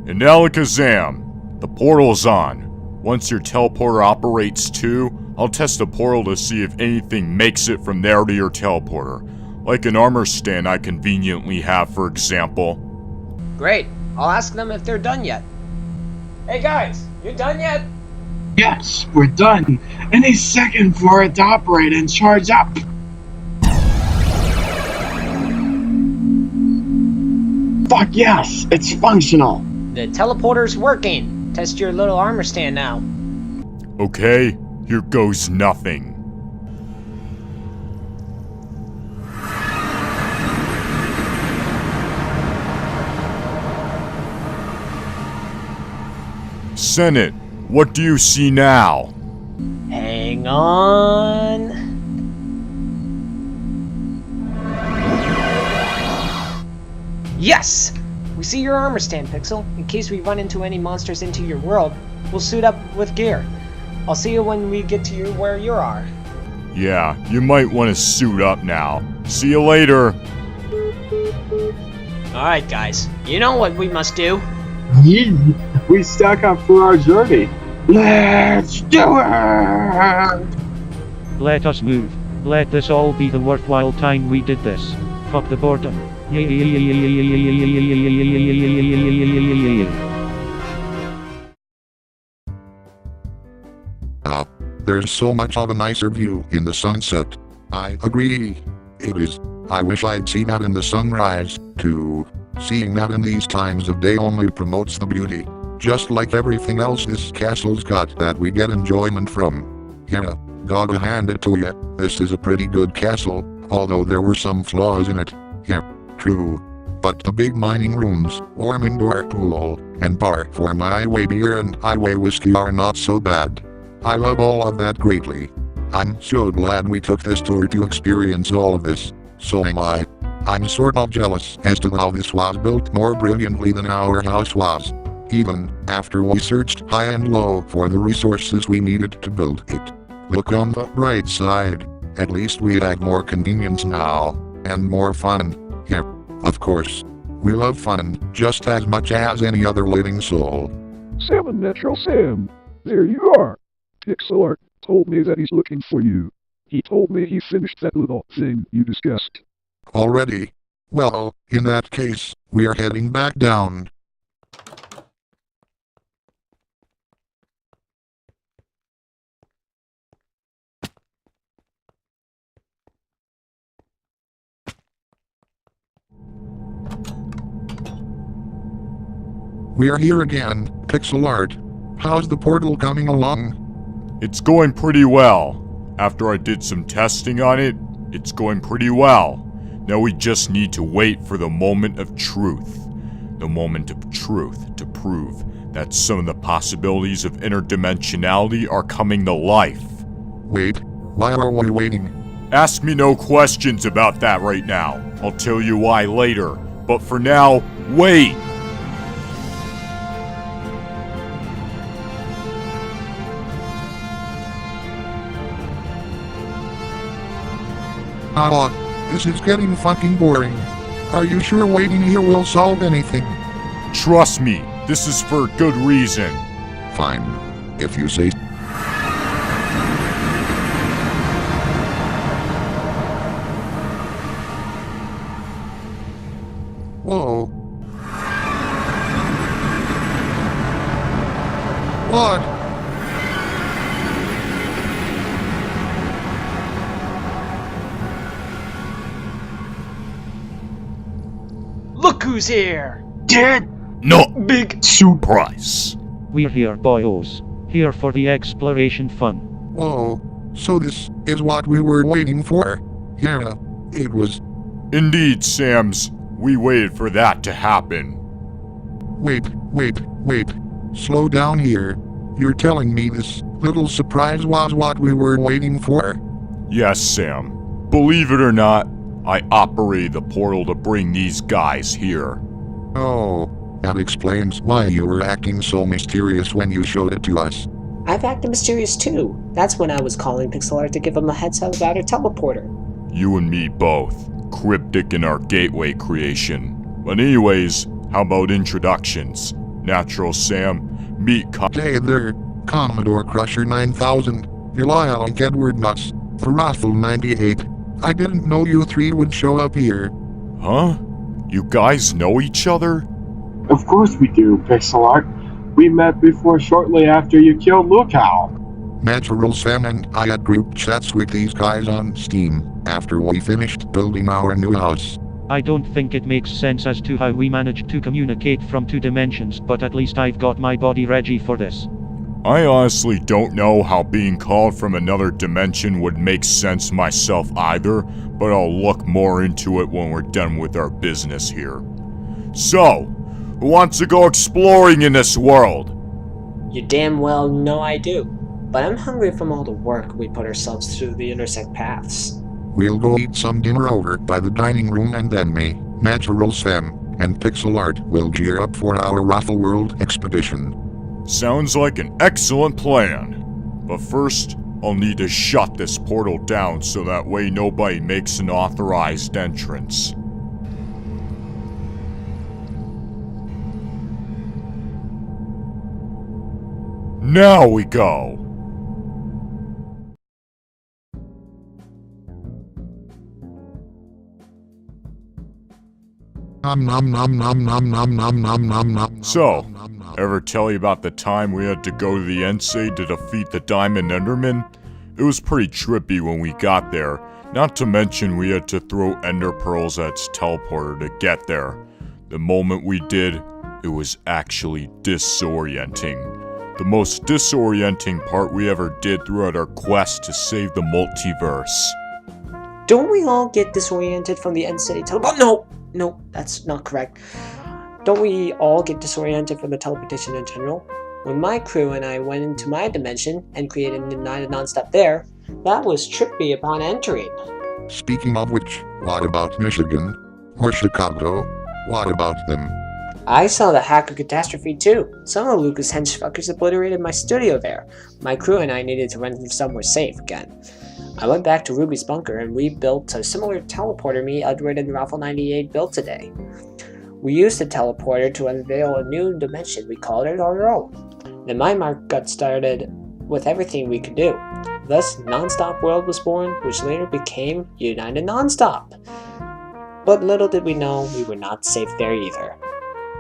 And Alakazam, the portal's on. Once your teleporter operates too, I'll test the portal to see if anything makes it from there to your teleporter. Like an armor stand I conveniently have, for example. Great, I'll ask them if they're done yet. Hey guys, you done yet? Yes, we're done. Any second for it to operate and charge up. Fuck yes, it's functional. The teleporter's working. Test your little armor stand now. Okay, here goes nothing. Senate, what do you see now? Hang on. Yes! We see your armor stand, Pixel. In case we run into any monsters into your world, we'll suit up with gear. I'll see you when we get to where you are. Yeah, you might want to suit up now. See you later. Alright guys, you know what we must do. Yee, we stack up for our journey. Let's do it! Let us move. Let this all be the worthwhile time we did this. Fuck the boredom. There's so much of a nicer view in the sunset. I agree. It is. I wish I'd seen that in the sunrise, too. Seeing that in these times of day only promotes the beauty. Just like everything else this castle's got that we get enjoyment from. Yeah, gotta hand it to ya, this is a pretty good castle, although there were some flaws in it. Yeah, true. but the big mining rooms, warm indoor pool, and bar for my way beer and highway whiskey are not so bad. I love all of that greatly. I'm so glad we took this tour to experience all of this. So am I. I'm sort of jealous as to how this was built more brilliantly than our house was. Even after we searched high and low for the resources we needed to build it. Look on the bright side. At least we have more convenience now, and more fun. Yeah, of course. We love fun just as much as any other living soul. Sam and Natural Sam, there you are. Pixelart told me that he's looking for you. He told me he finished that little thing you discussed. Already? Well, in that case, we are heading back down. We are here again, Pixelart. How's the portal coming along? It's going pretty well. After I did some testing on it, it's going pretty well. Now we just need to wait for the moment of truth. The moment of truth to prove that some of the possibilities of interdimensionality are coming to life. Wait, why are we waiting? Ask me no questions about that right now. I'll tell you why later. But for now, wait! This is getting fucking boring. Are you sure waiting here will solve anything? Trust me, this is for good reason. Fine. If you say. Whoa. What? Look who's here! Dead! No Big surprise. We're here, boyos. Here for the exploration fun. Whoa. So this is what we were waiting for? Yeah, it was. Indeed, Sams. We waited for that to happen. Wait. Slow down here. You're telling me this little surprise was what we were waiting for? Yes, Sam. Believe it or not, I operated the portal to bring these guys here. Oh, that explains why you were acting so mysterious when you showed it to us. I've acted mysterious too. That's when I was calling Pixelart to give him a heads up about her teleporter. You and me both. Cryptic in our gateway creation. But anyways, how about introductions? Natural Sam, meet Hey there, Commodore Crusher 9000, Delisle and Edward Nuts, Raffle 98. I didn't know you three would show up here. Huh? You guys know each other? Of course we do, Pixelart. We met before shortly after you killed Lukao. Natural Sam and I had group chats with these guys on Steam after we finished building our new house. I don't think it makes sense as to how we managed to communicate from two dimensions, but at least I've got my body ready for this. I honestly don't know how being called from another dimension would make sense myself either, but I'll look more into it when we're done with our business here. So, who wants to go exploring in this world? You damn well know I do. But I'm hungry from all the work we put ourselves through the intersect paths. We'll go eat some dinner over by the dining room and then me, Natural Sam, and Pixelart will gear up for our Raffle World expedition. Sounds like an excellent plan. But first, I'll need to shut this portal down so that way nobody makes an authorized entrance. Now we go! So, ever tell you about the time we had to go to the Ensei to defeat the Diamond Enderman? It was pretty trippy when we got there, not to mention we had to throw ender pearls at its teleporter to get there. The moment we did, it was actually disorienting. The most disorienting part we ever did throughout our quest to save the multiverse. Don't we all get disoriented from the Ensei teleport? No! no, that's not correct. Don't we all get disoriented from the teleportation in general? When my crew and I went into my dimension and created United Nonstop there, that was trippy upon entering. Speaking of which, what about Michigan? Or Chicago? What about them? I saw the hacker catastrophe too. Some of Lucas' henchfuckers obliterated my studio there. My crew and I needed to run somewhere safe again. I went back to Ruby's bunker and rebuilt a similar teleporter me Edward and Raffle 98 built today. We used the teleporter to unveil a new dimension. We called it our own. Then my mark got started with everything we could do. Thus, Nonstop World was born, which later became United Nonstop. But little did we know we were not safe there either.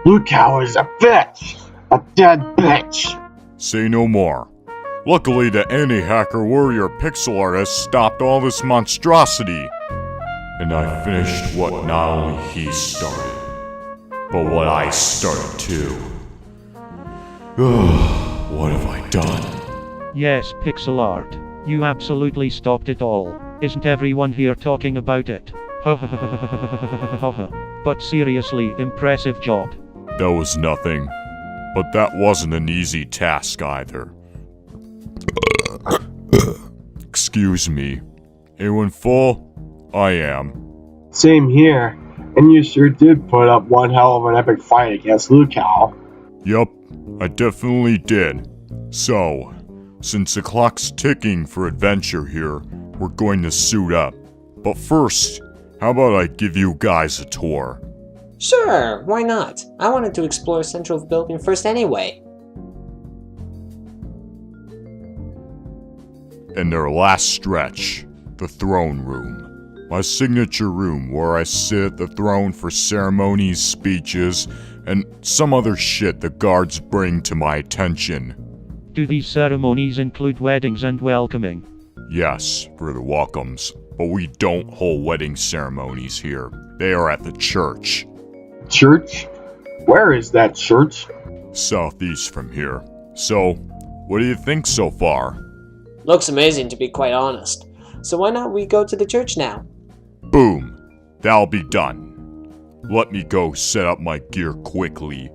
Blue Cow is a bitch! A dead bitch! Say no more. Luckily, the anti-hacker warrior pixelart has stopped all this monstrosity. And I finished what not only he started, but what I started too. What have I done? Yes, pixelart. You absolutely stopped it all. Isn't everyone here talking about it? But seriously, impressive job. That was nothing. But that wasn't an easy task either. Excuse me. Anyone full? I am. Same here. And you sure did put up one hell of an epic fight against Lucal. Yup, I definitely did. So, since the clock's ticking for adventure here, we're going to suit up. But first, how about I give you guys a tour? Sure, why not? I wanted to explore Central Building first anyway. And their last stretch, the throne room. My signature room where I sit at the throne for ceremonies, speeches, and some other shit the guards bring to my attention. Do these ceremonies include weddings and welcoming? Yes, for the welcomes, but we don't hold wedding ceremonies here. They are at the church. Church? Where is that church? Southeast from here. So, what do you think so far? Looks amazing, to be quite honest. So why not we go to the church now? Boom. That'll be done. Let me go set up my gear quickly.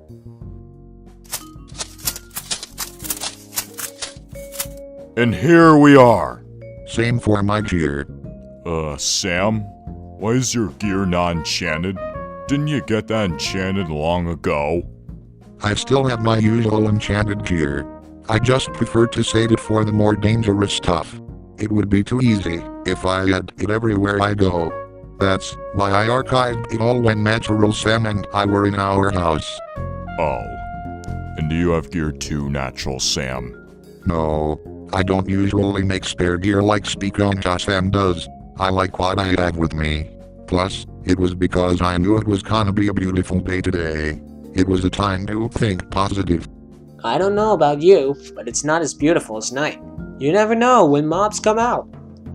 And here we are. Same for my gear. Sam? Why is your gear not enchanted? Didn't you get that enchanted long ago? I still have my usual enchanted gear. I just prefer to save it for the more dangerous stuff. It would be too easy if I had it everywhere I go. That's why I archived it all when Natural Sam and I were in our house. Oh. And do you have gear too, Natural Sam? No, I don't usually make spare gear like Speakonja Sam does. I like what I have with me. Plus, it was because I knew it was gonna be a beautiful day today. It was a time to think positive. I don't know about you, but it's not as beautiful as night. You never know when mobs come out.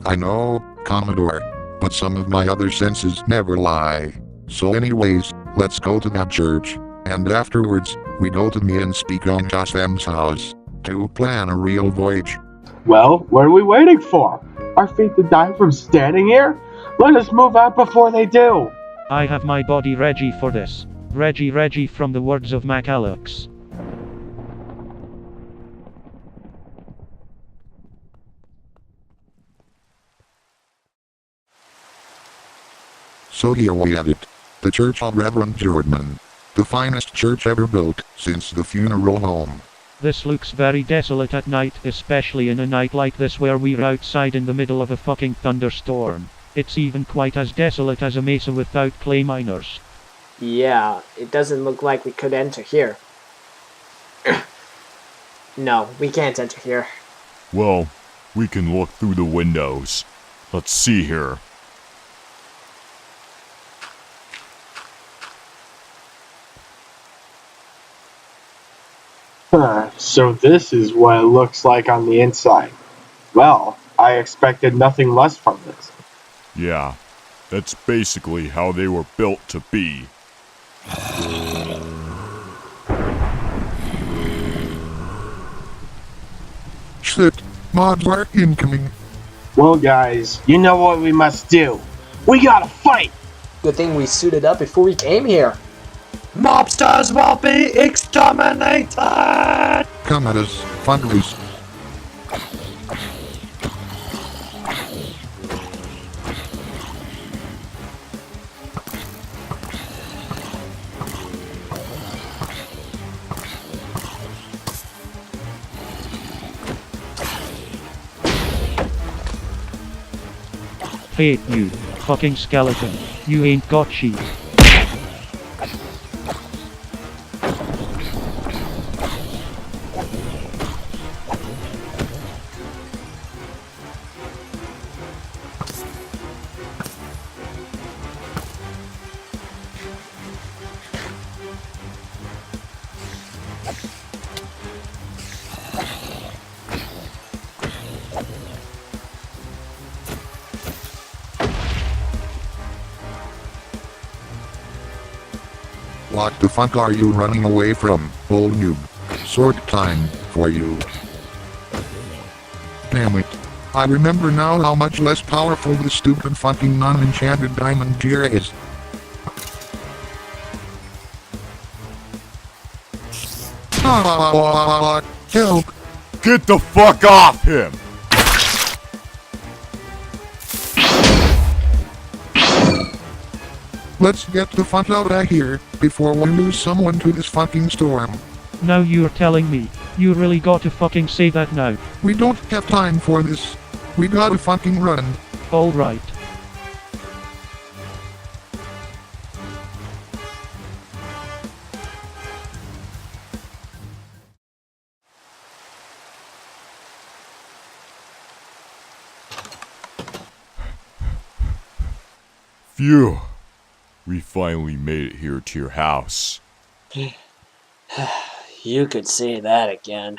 I know, Commodore, but some of my other senses never lie. So anyways, let's go to that church, and afterwards, we go to me and Speakonja Sam's house to plan a real voyage. Well, what are we waiting for? Our feet to die from standing here? Let us move out before they do! I have my body ready for this. Reggie from the words of MacAlex. So here we have it. The Church of Reverend Jordan. The finest church ever built since the funeral home. This looks very desolate at night, especially in a night like this where we're outside in the middle of a fucking thunderstorm. It's even quite as desolate as a mesa without clay miners. Yeah, it doesn't look like we could enter here. No, we can't enter here. Well, we can look through the windows. Let's see here. So this is what it looks like on the inside. Well, I expected nothing less from this. Yeah, that's basically how they were built to be. Shit, mods are incoming. Well guys, you know what we must do. We gotta fight! Good thing we suited up before we came here. Mobsters will be exterminated! Come at us, fungus. Fate, you fucking skeleton. You ain't got cheese. What the fuck are you running away from, old noob? Sword time for you. Damn it. I remember now how much less powerful this stupid fucking non-enchanted diamond gear is. Help! Get the fuck off him! Let's get the fuck out of here, before we lose someone to this fucking storm. Now you're telling me. You really got to fucking say that now. We don't have time for this. We gotta fucking run. Alright. Phew. We finally made it here to your house. You could say that again.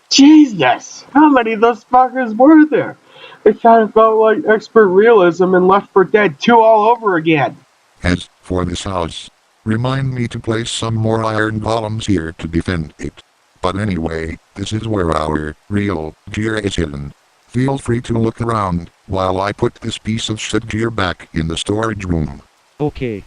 Jesus! How many of those fuckers were there? It kind of felt like expert realism and Left 4 Dead 2 all over again. As for this house, remind me to place some more iron columns here to defend it. But anyway, this is where our real gear is hidden. Feel free to look around while I put this piece of shit gear back in the storage room. Okay.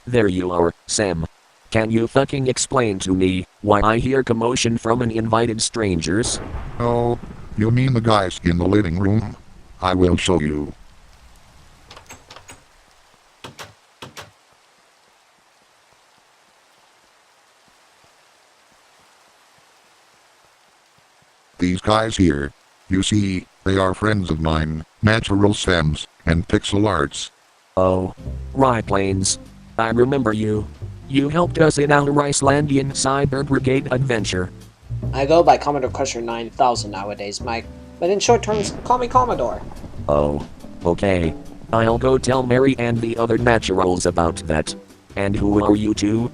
There you are, Sam. Can you fucking explain to me why I hear commotion from uninvited strangers? Oh, you mean the guys in the living room? I will show you. These guys here, you see, they are friends of mine, Natural Sams, and Pixel Arts. Oh, right, Plains. I remember you. You helped us in our Icelandian Cyber Brigade adventure. I go by Commodore Crusher 9000 nowadays, Mike. But in short terms, call me Commodore. Oh, okay. I'll go tell Mary and the other naturals about that. And who are you two?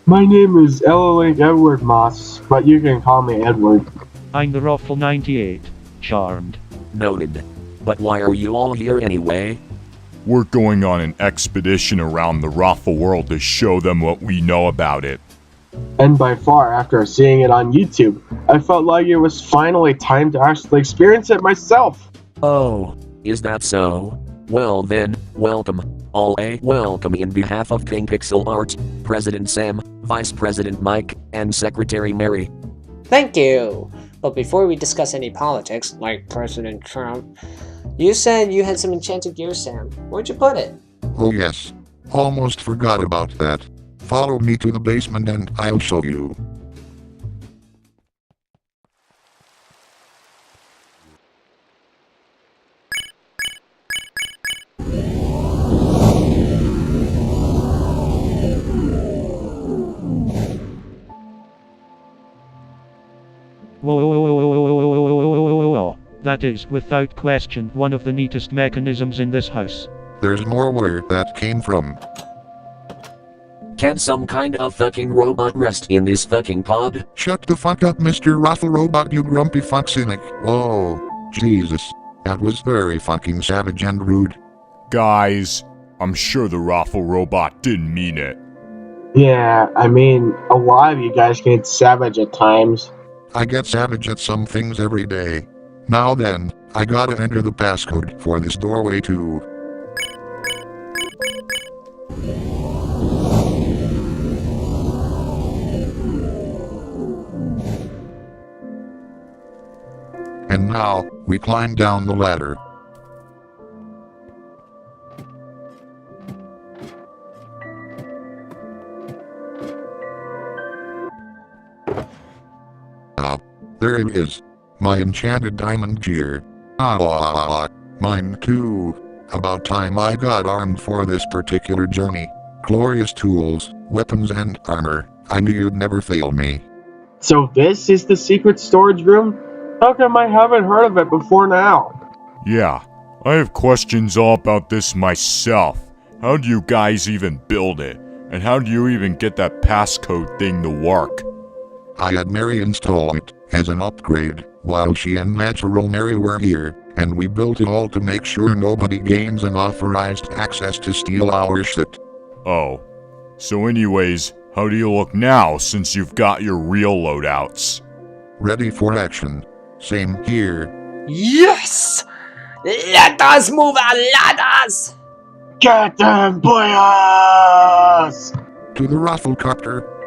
My name is Elolink Edward Moss, but you can call me Edward. I'm the Ruffle 98. Charmed. Noted. But why are you all here anyway? We're going on an expedition around the Raffle world to show them what we know about it. And by far, after seeing it on YouTube, I felt like it was finally time to actually experience it myself. Oh, is that so? Well then, welcome. All a welcome in behalf of King Pixel Art, President Sam, Vice President Mike, and Secretary Mary. Thank you! But before we discuss any politics, like President Trump, you said you had some enchanted gear, Sam. Where'd you put it? Oh yes. Almost forgot about that. Follow me to the basement and I'll show you. Whoa. That is, without question, one of the neatest mechanisms in this house. There's more where that came from. Can some kind of fucking robot rest in this fucking pod? Shut the fuck up, Mr. Raffle Robot, you grumpy fuck cynic. Oh, Jesus. That was very fucking savage and rude. Guys, I'm sure the Raffle Robot didn't mean it. Yeah, I mean, a lot of you guys get savage at times. I get savage at some things every day. Now then, I gotta enter the passcode for this doorway too. And now, we climb down the ladder. There it is. My enchanted diamond gear. Mine too. About time I got armed for this particular journey. Glorious tools, weapons and armor. I knew you'd never fail me. So this is the secret storage room? How come I haven't heard of it before now? Yeah, I have questions all about this myself. How do you guys even build it? And how do you even get that passcode thing to work? I had Mary install it as an upgrade while she and Natural Mary were here, and we built it all to make sure nobody gains unauthorized access to steal our shit. Oh. So anyways, how do you look now since you've got your real loadouts? Ready for action. Same here. Yes! Let us move our ladders! Get them, boys! To the Rafflecopter.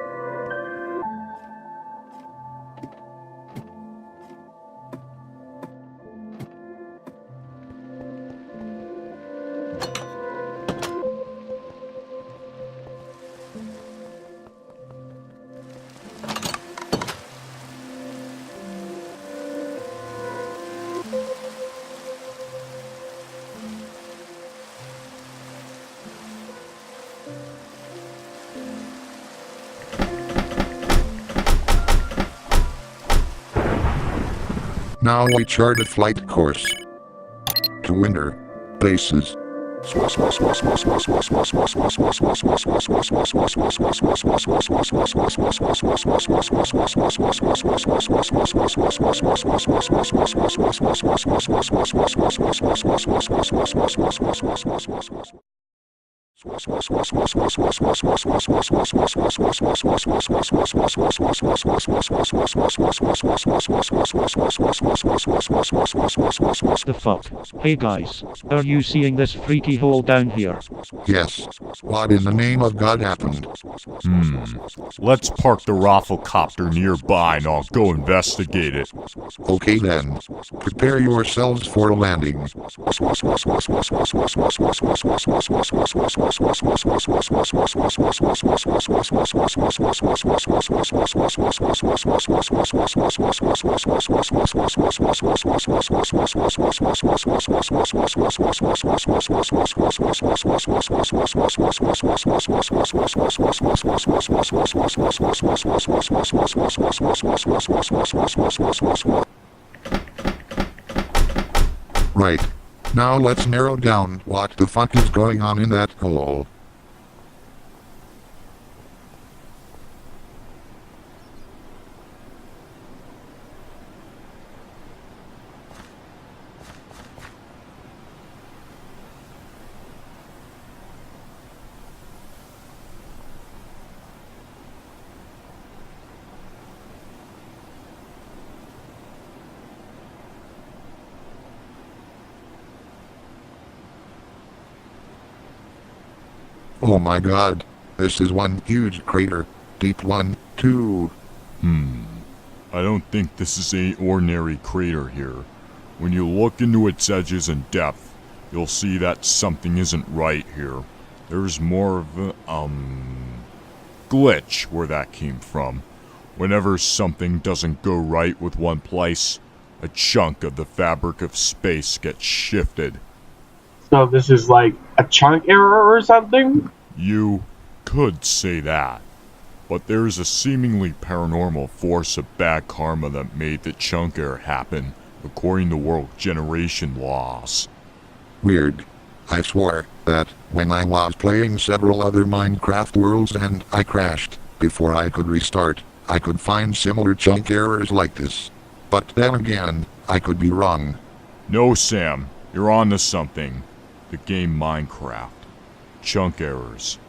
Now we chart a flight course. To winter bases. The fuck? Hey guys, are you seeing this freaky hole down here? Yes. What in the name of God happened? Let's park the Rafflecopter nearby and I'll go investigate it. Okay then. Prepare yourselves for a landing. Right. Now let's narrow down what the fuck is going on in that hole. Oh my god. This is one huge crater. Deep one, too. I don't think this is any ordinary crater here. When you look into its edges and depth, you'll see that something isn't right here. There's more of a, glitch where that came from. Whenever something doesn't go right with one place, a chunk of the fabric of space gets shifted. So this is like a chunk error or something? You could say that. But there's a seemingly paranormal force of bad karma that made the chunk error happen, according to world generation laws. Weird. I swore that when I was playing several other Minecraft worlds and I crashed, before I could restart, I could find similar chunk errors like this. But then again, I could be wrong. No, Sam, you're on to something. The game Minecraft. Chunk errors.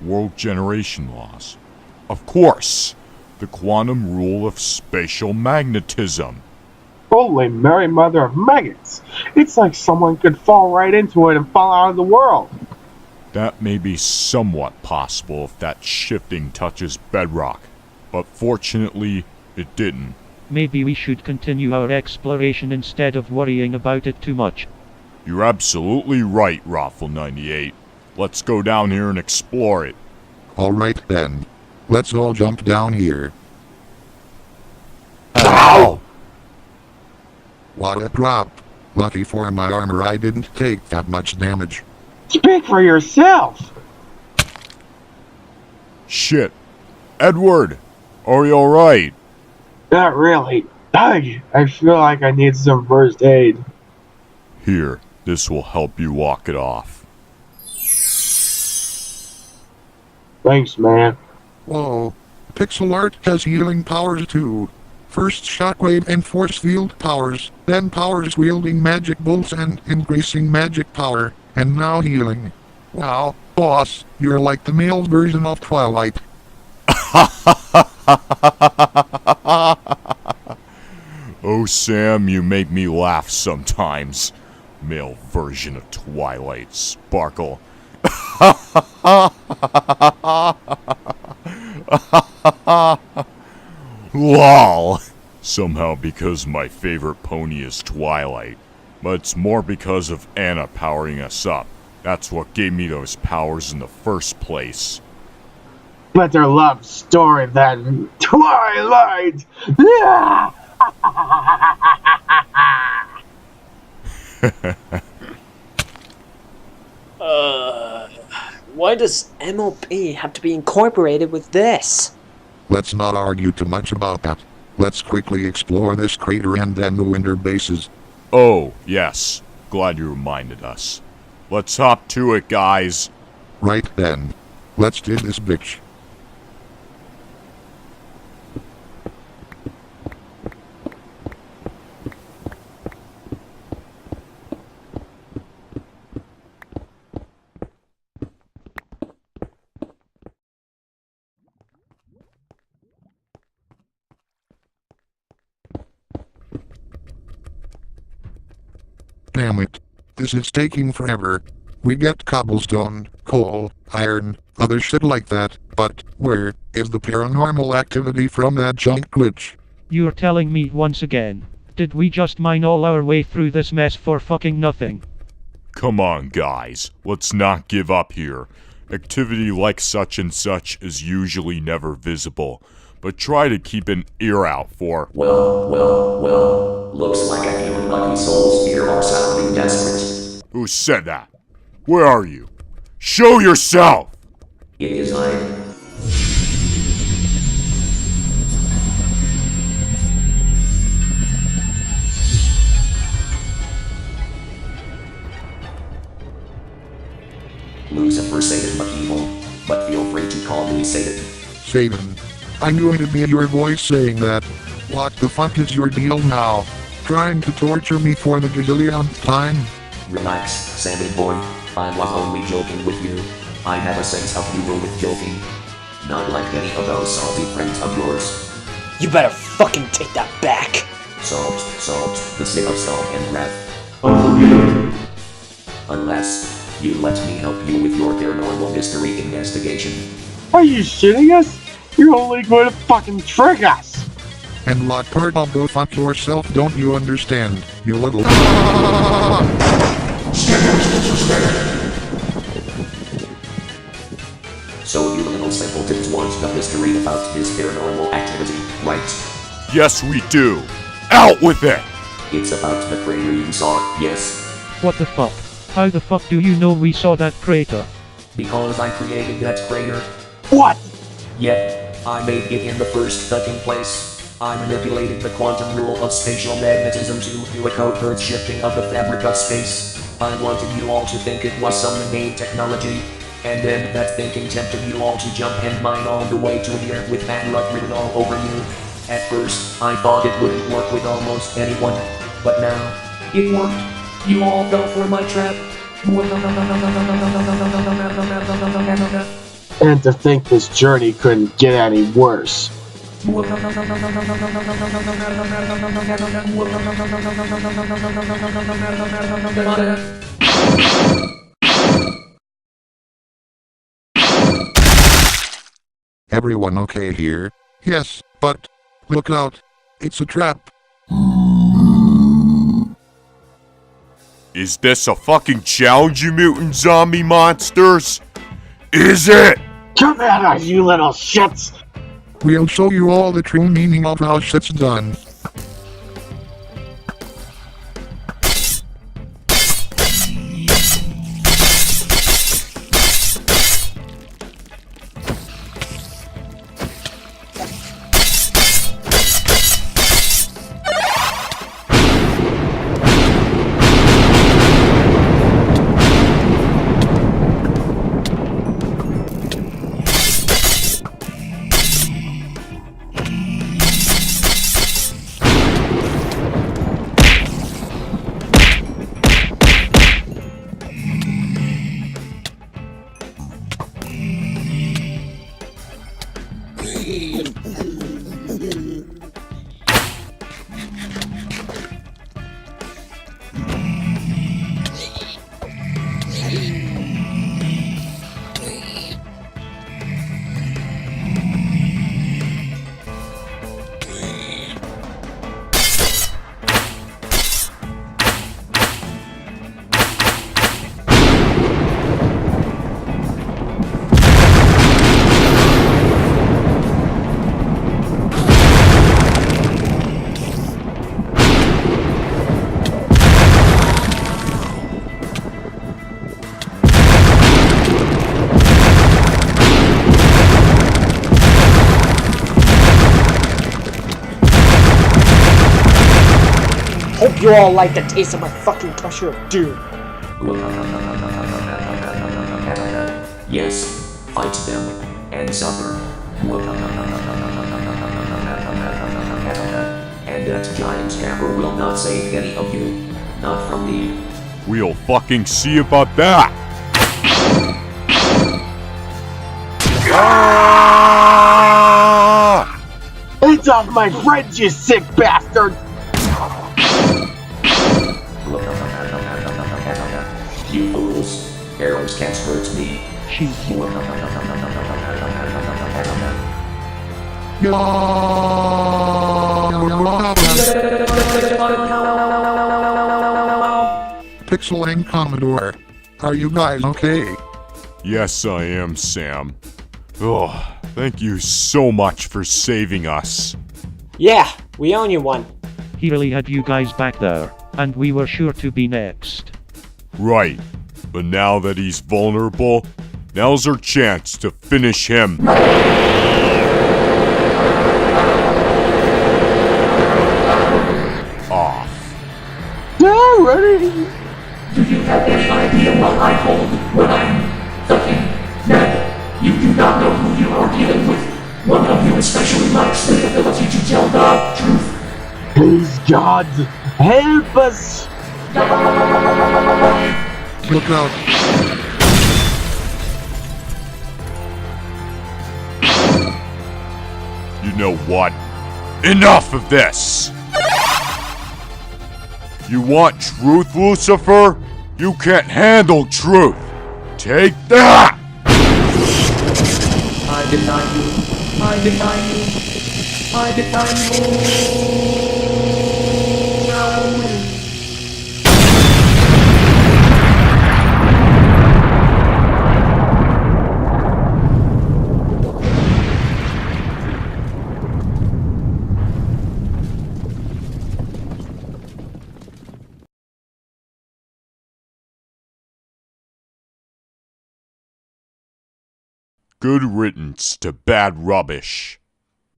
World generation loss. Of course! The quantum rule of spatial magnetism. Holy Mary Mother of Maggots! It's like someone could fall right into it and fall out of the world. That may be somewhat possible if that shifting touches bedrock, but fortunately, it didn't. Maybe we should continue our exploration instead of worrying about it too much. You're absolutely right, Raffle98. Let's go down here and explore it. Alright then. Let's all jump down here. Ow! What a drop. Lucky for my armor I didn't take that much damage. Speak for yourself! Shit. Edward! Are you alright? Not really. Ugh, I feel like I need some first aid. Here, this will help you walk it off. Thanks, man. Whoa. Pixelart has healing powers too. First shockwave and force field powers, then powers wielding magic bolts and increasing magic power, and now healing. Wow, boss, you're like the male version of Twilight. Oh, Sam, you make me laugh sometimes. Male version of Twilight Sparkle. LOL. Somehow because my favorite pony is Twilight. But it's more because of Anna powering us up. That's what gave me those powers in the first place. Better love story than Twilight! Why does MOP have to be incorporated with this? Let's not argue too much about that. Let's quickly explore this crater and then the winter bases. Oh, yes. Glad you reminded us. Let's hop to it, guys. Right then. Let's do this bitch. Damn it. This is taking forever. We get cobblestone, coal, iron, other shit like that, but where is the paranormal activity from that junk glitch? You're telling me once again. Did we just mine all our way through this mess for fucking nothing? Come on, guys. Let's not give up here. Activity like such and such is usually never visible, but try to keep an ear out for— Well. Looks like a few lucky souls here are sounding desperate. Who said that? Where are you? Show yourself! It is I. Lucifer Satan McEvil, but feel free to call me Satan. Satan. I knew it'd be your voice saying that. What the fuck is your deal now? Trying to torture me for the gazillionth time? Relax, Sammy boy. I was only joking with you. I have a sense of humor with joking. Not like any of those salty friends of yours. You better fucking take that back. Salt, the sin of salt and wrath. Unless you let me help you with your paranormal mystery investigation. Are you shitting us? You're only going to fucking trick us! And what part of go fuck yourself don't you understand, you little— So you little simpletons want the mystery about this paranormal activity, right? Yes, we do. Out with it! It's about the crater you saw, yes. What the fuck? How the fuck do you know we saw that crater? Because I created that crater. What? Yeah, I made it in the first fucking place. I manipulated the quantum rule of spatial magnetism to do a covert shifting of the fabric of space. I wanted you all to think it was some innate technology. And then that thinking tempted you all to jump and mine all the way to the earth with bad luck written all over you. At first, I thought it wouldn't work with almost anyone. But now, it worked. You all fell for my trap. And to think this journey couldn't get any worse. Everyone okay here? Yes, but look out. It's a trap. Is this a fucking challenge, you mutant zombie monsters? Is it? Come at us, you little shits! We'll show you all the true meaning of how shit's done. Hope you all like the taste of my fucking crusher of doom. Yes, fight them and suffer. And that giant hammer will not save any of you. Not from me. We'll fucking see about that! Ah! Hands off my friends, you sick bastard! You fools. Arrows can't hurt me. Pixel and Commodore. Are you guys okay? Yes, I am, Sam. Oh, thank you so much for saving us. Yeah, we own you one. He really had you guys back there, and we were sure to be next. Right, but now that he's vulnerable, now's our chance to finish him. Off. Yeah, ready? Do you have any idea what I hold when I'm fucking mad? You do not know who you are dealing with. One of you especially lacks the ability to tell the truth. Please, God, help us! Look out. You know what? Enough of this! You want truth, Lucifer? You can't handle truth! Take that! I deny you. I deny you. I deny you. Good riddance to bad rubbish.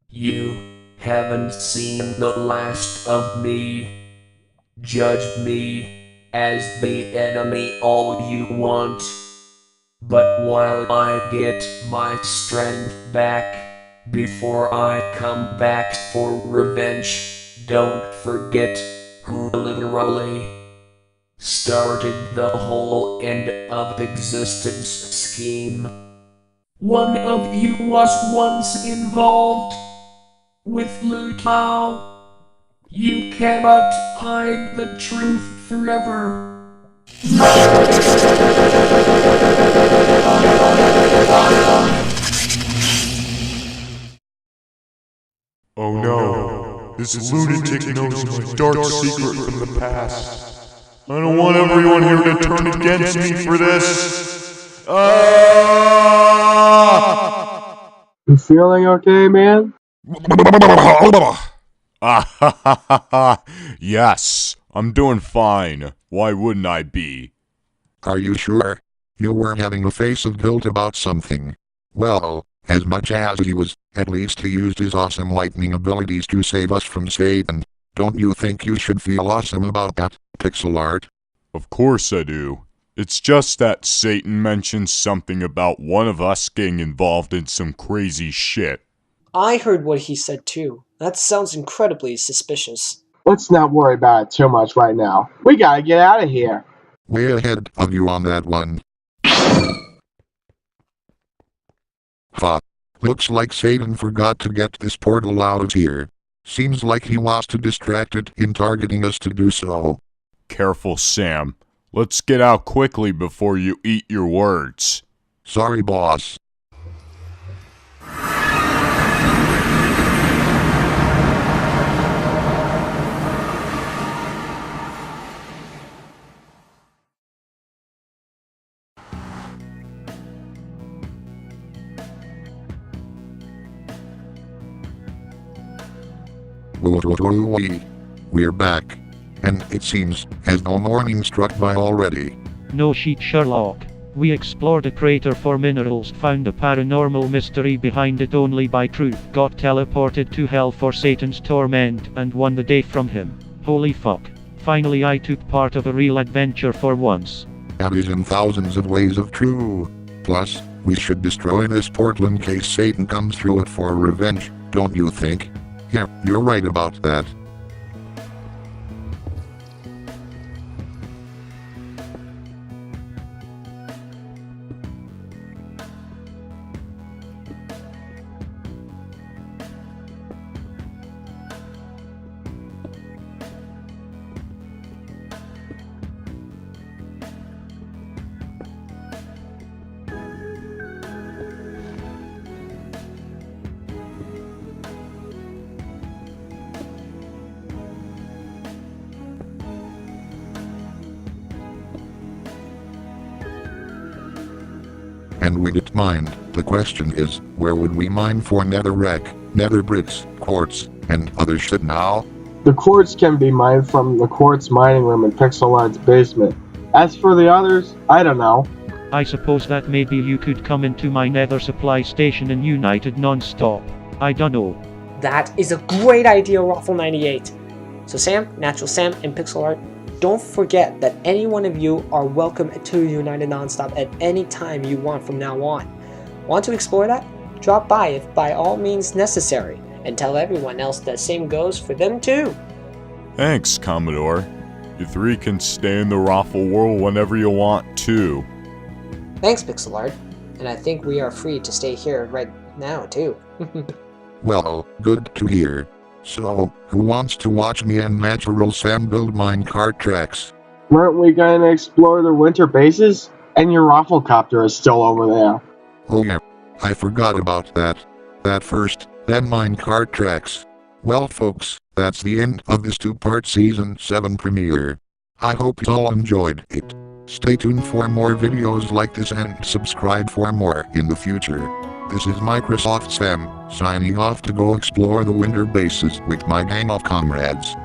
You haven't seen the last of me. Judge me as the enemy all you want. But while I get my strength back, before I come back for revenge, don't forget who literally started the whole end of existence scheme. One of you was once involved with Lu Tao. You cannot hide the truth forever. Oh no, this lunatic knows my dark secret from the past. I don't want everyone here to turn against me for this. Ah! You feeling okay, man? Yes, I'm doing fine. Why wouldn't I be? Are you sure? You were having a face of guilt about something. Well, as much as he was, at least he used his awesome lightning abilities to save us from Satan. Don't you think you should feel awesome about that, pixelart? Of course I do. It's just that Satan mentioned something about one of us getting involved in some crazy shit. I heard what he said too. That sounds incredibly suspicious. Let's not worry about it too much right now. We gotta get out of here. Way ahead of you on that one. Fuck. Looks like Satan forgot to get this portal out of here. Seems like he wants to distract it in targeting us to do so. Careful, Sam. Let's get out quickly before you eat your words. Sorry, boss. We're back. And it seems as though morning struck by already. No shit, Sherlock. We explored a crater for minerals, found a paranormal mystery behind it only by truth, got teleported to hell for Satan's torment, and won the day from him. Holy fuck. Finally I took part of a real adventure for once. That is in thousands of ways of true. Plus, we should destroy this portal in case Satan comes through it for revenge, don't you think? Yeah, you're right about that. And we didn't mine. The question is, where would we mine for netherrack, nether bricks, quartz, and other shit now? The quartz can be mined from the quartz mining room in pixelart's basement. As for the others, I don't know. I suppose that maybe you could come into my nether supply station and United non-stop. I dunno. That is a great idea, Raffle98. So Sam, Natural Sam, and Pixelart, don't forget that any one of you are welcome to United Nonstop at any time you want from now on. Want to explore that? Drop by if by all means necessary, and tell everyone else the same goes for them too. Thanks, Commodore. You three can stay in the Raffle world whenever you want too. Thanks, Pixelart. And I think we are free to stay here right now too. Well, good to hear. So, who wants to watch me and Natural Sam build minecart tracks? Weren't we gonna explore the winter bases? And your Rafflecopter is still over there. Oh yeah, I forgot about that. That first, then minecart tracks. Well folks, that's the end of this two-part Season 7 premiere. I hope you all enjoyed it. Stay tuned for more videos like this and subscribe for more in the future. This is Microsoft Sam, signing off to go explore the winter bases with my gang of comrades.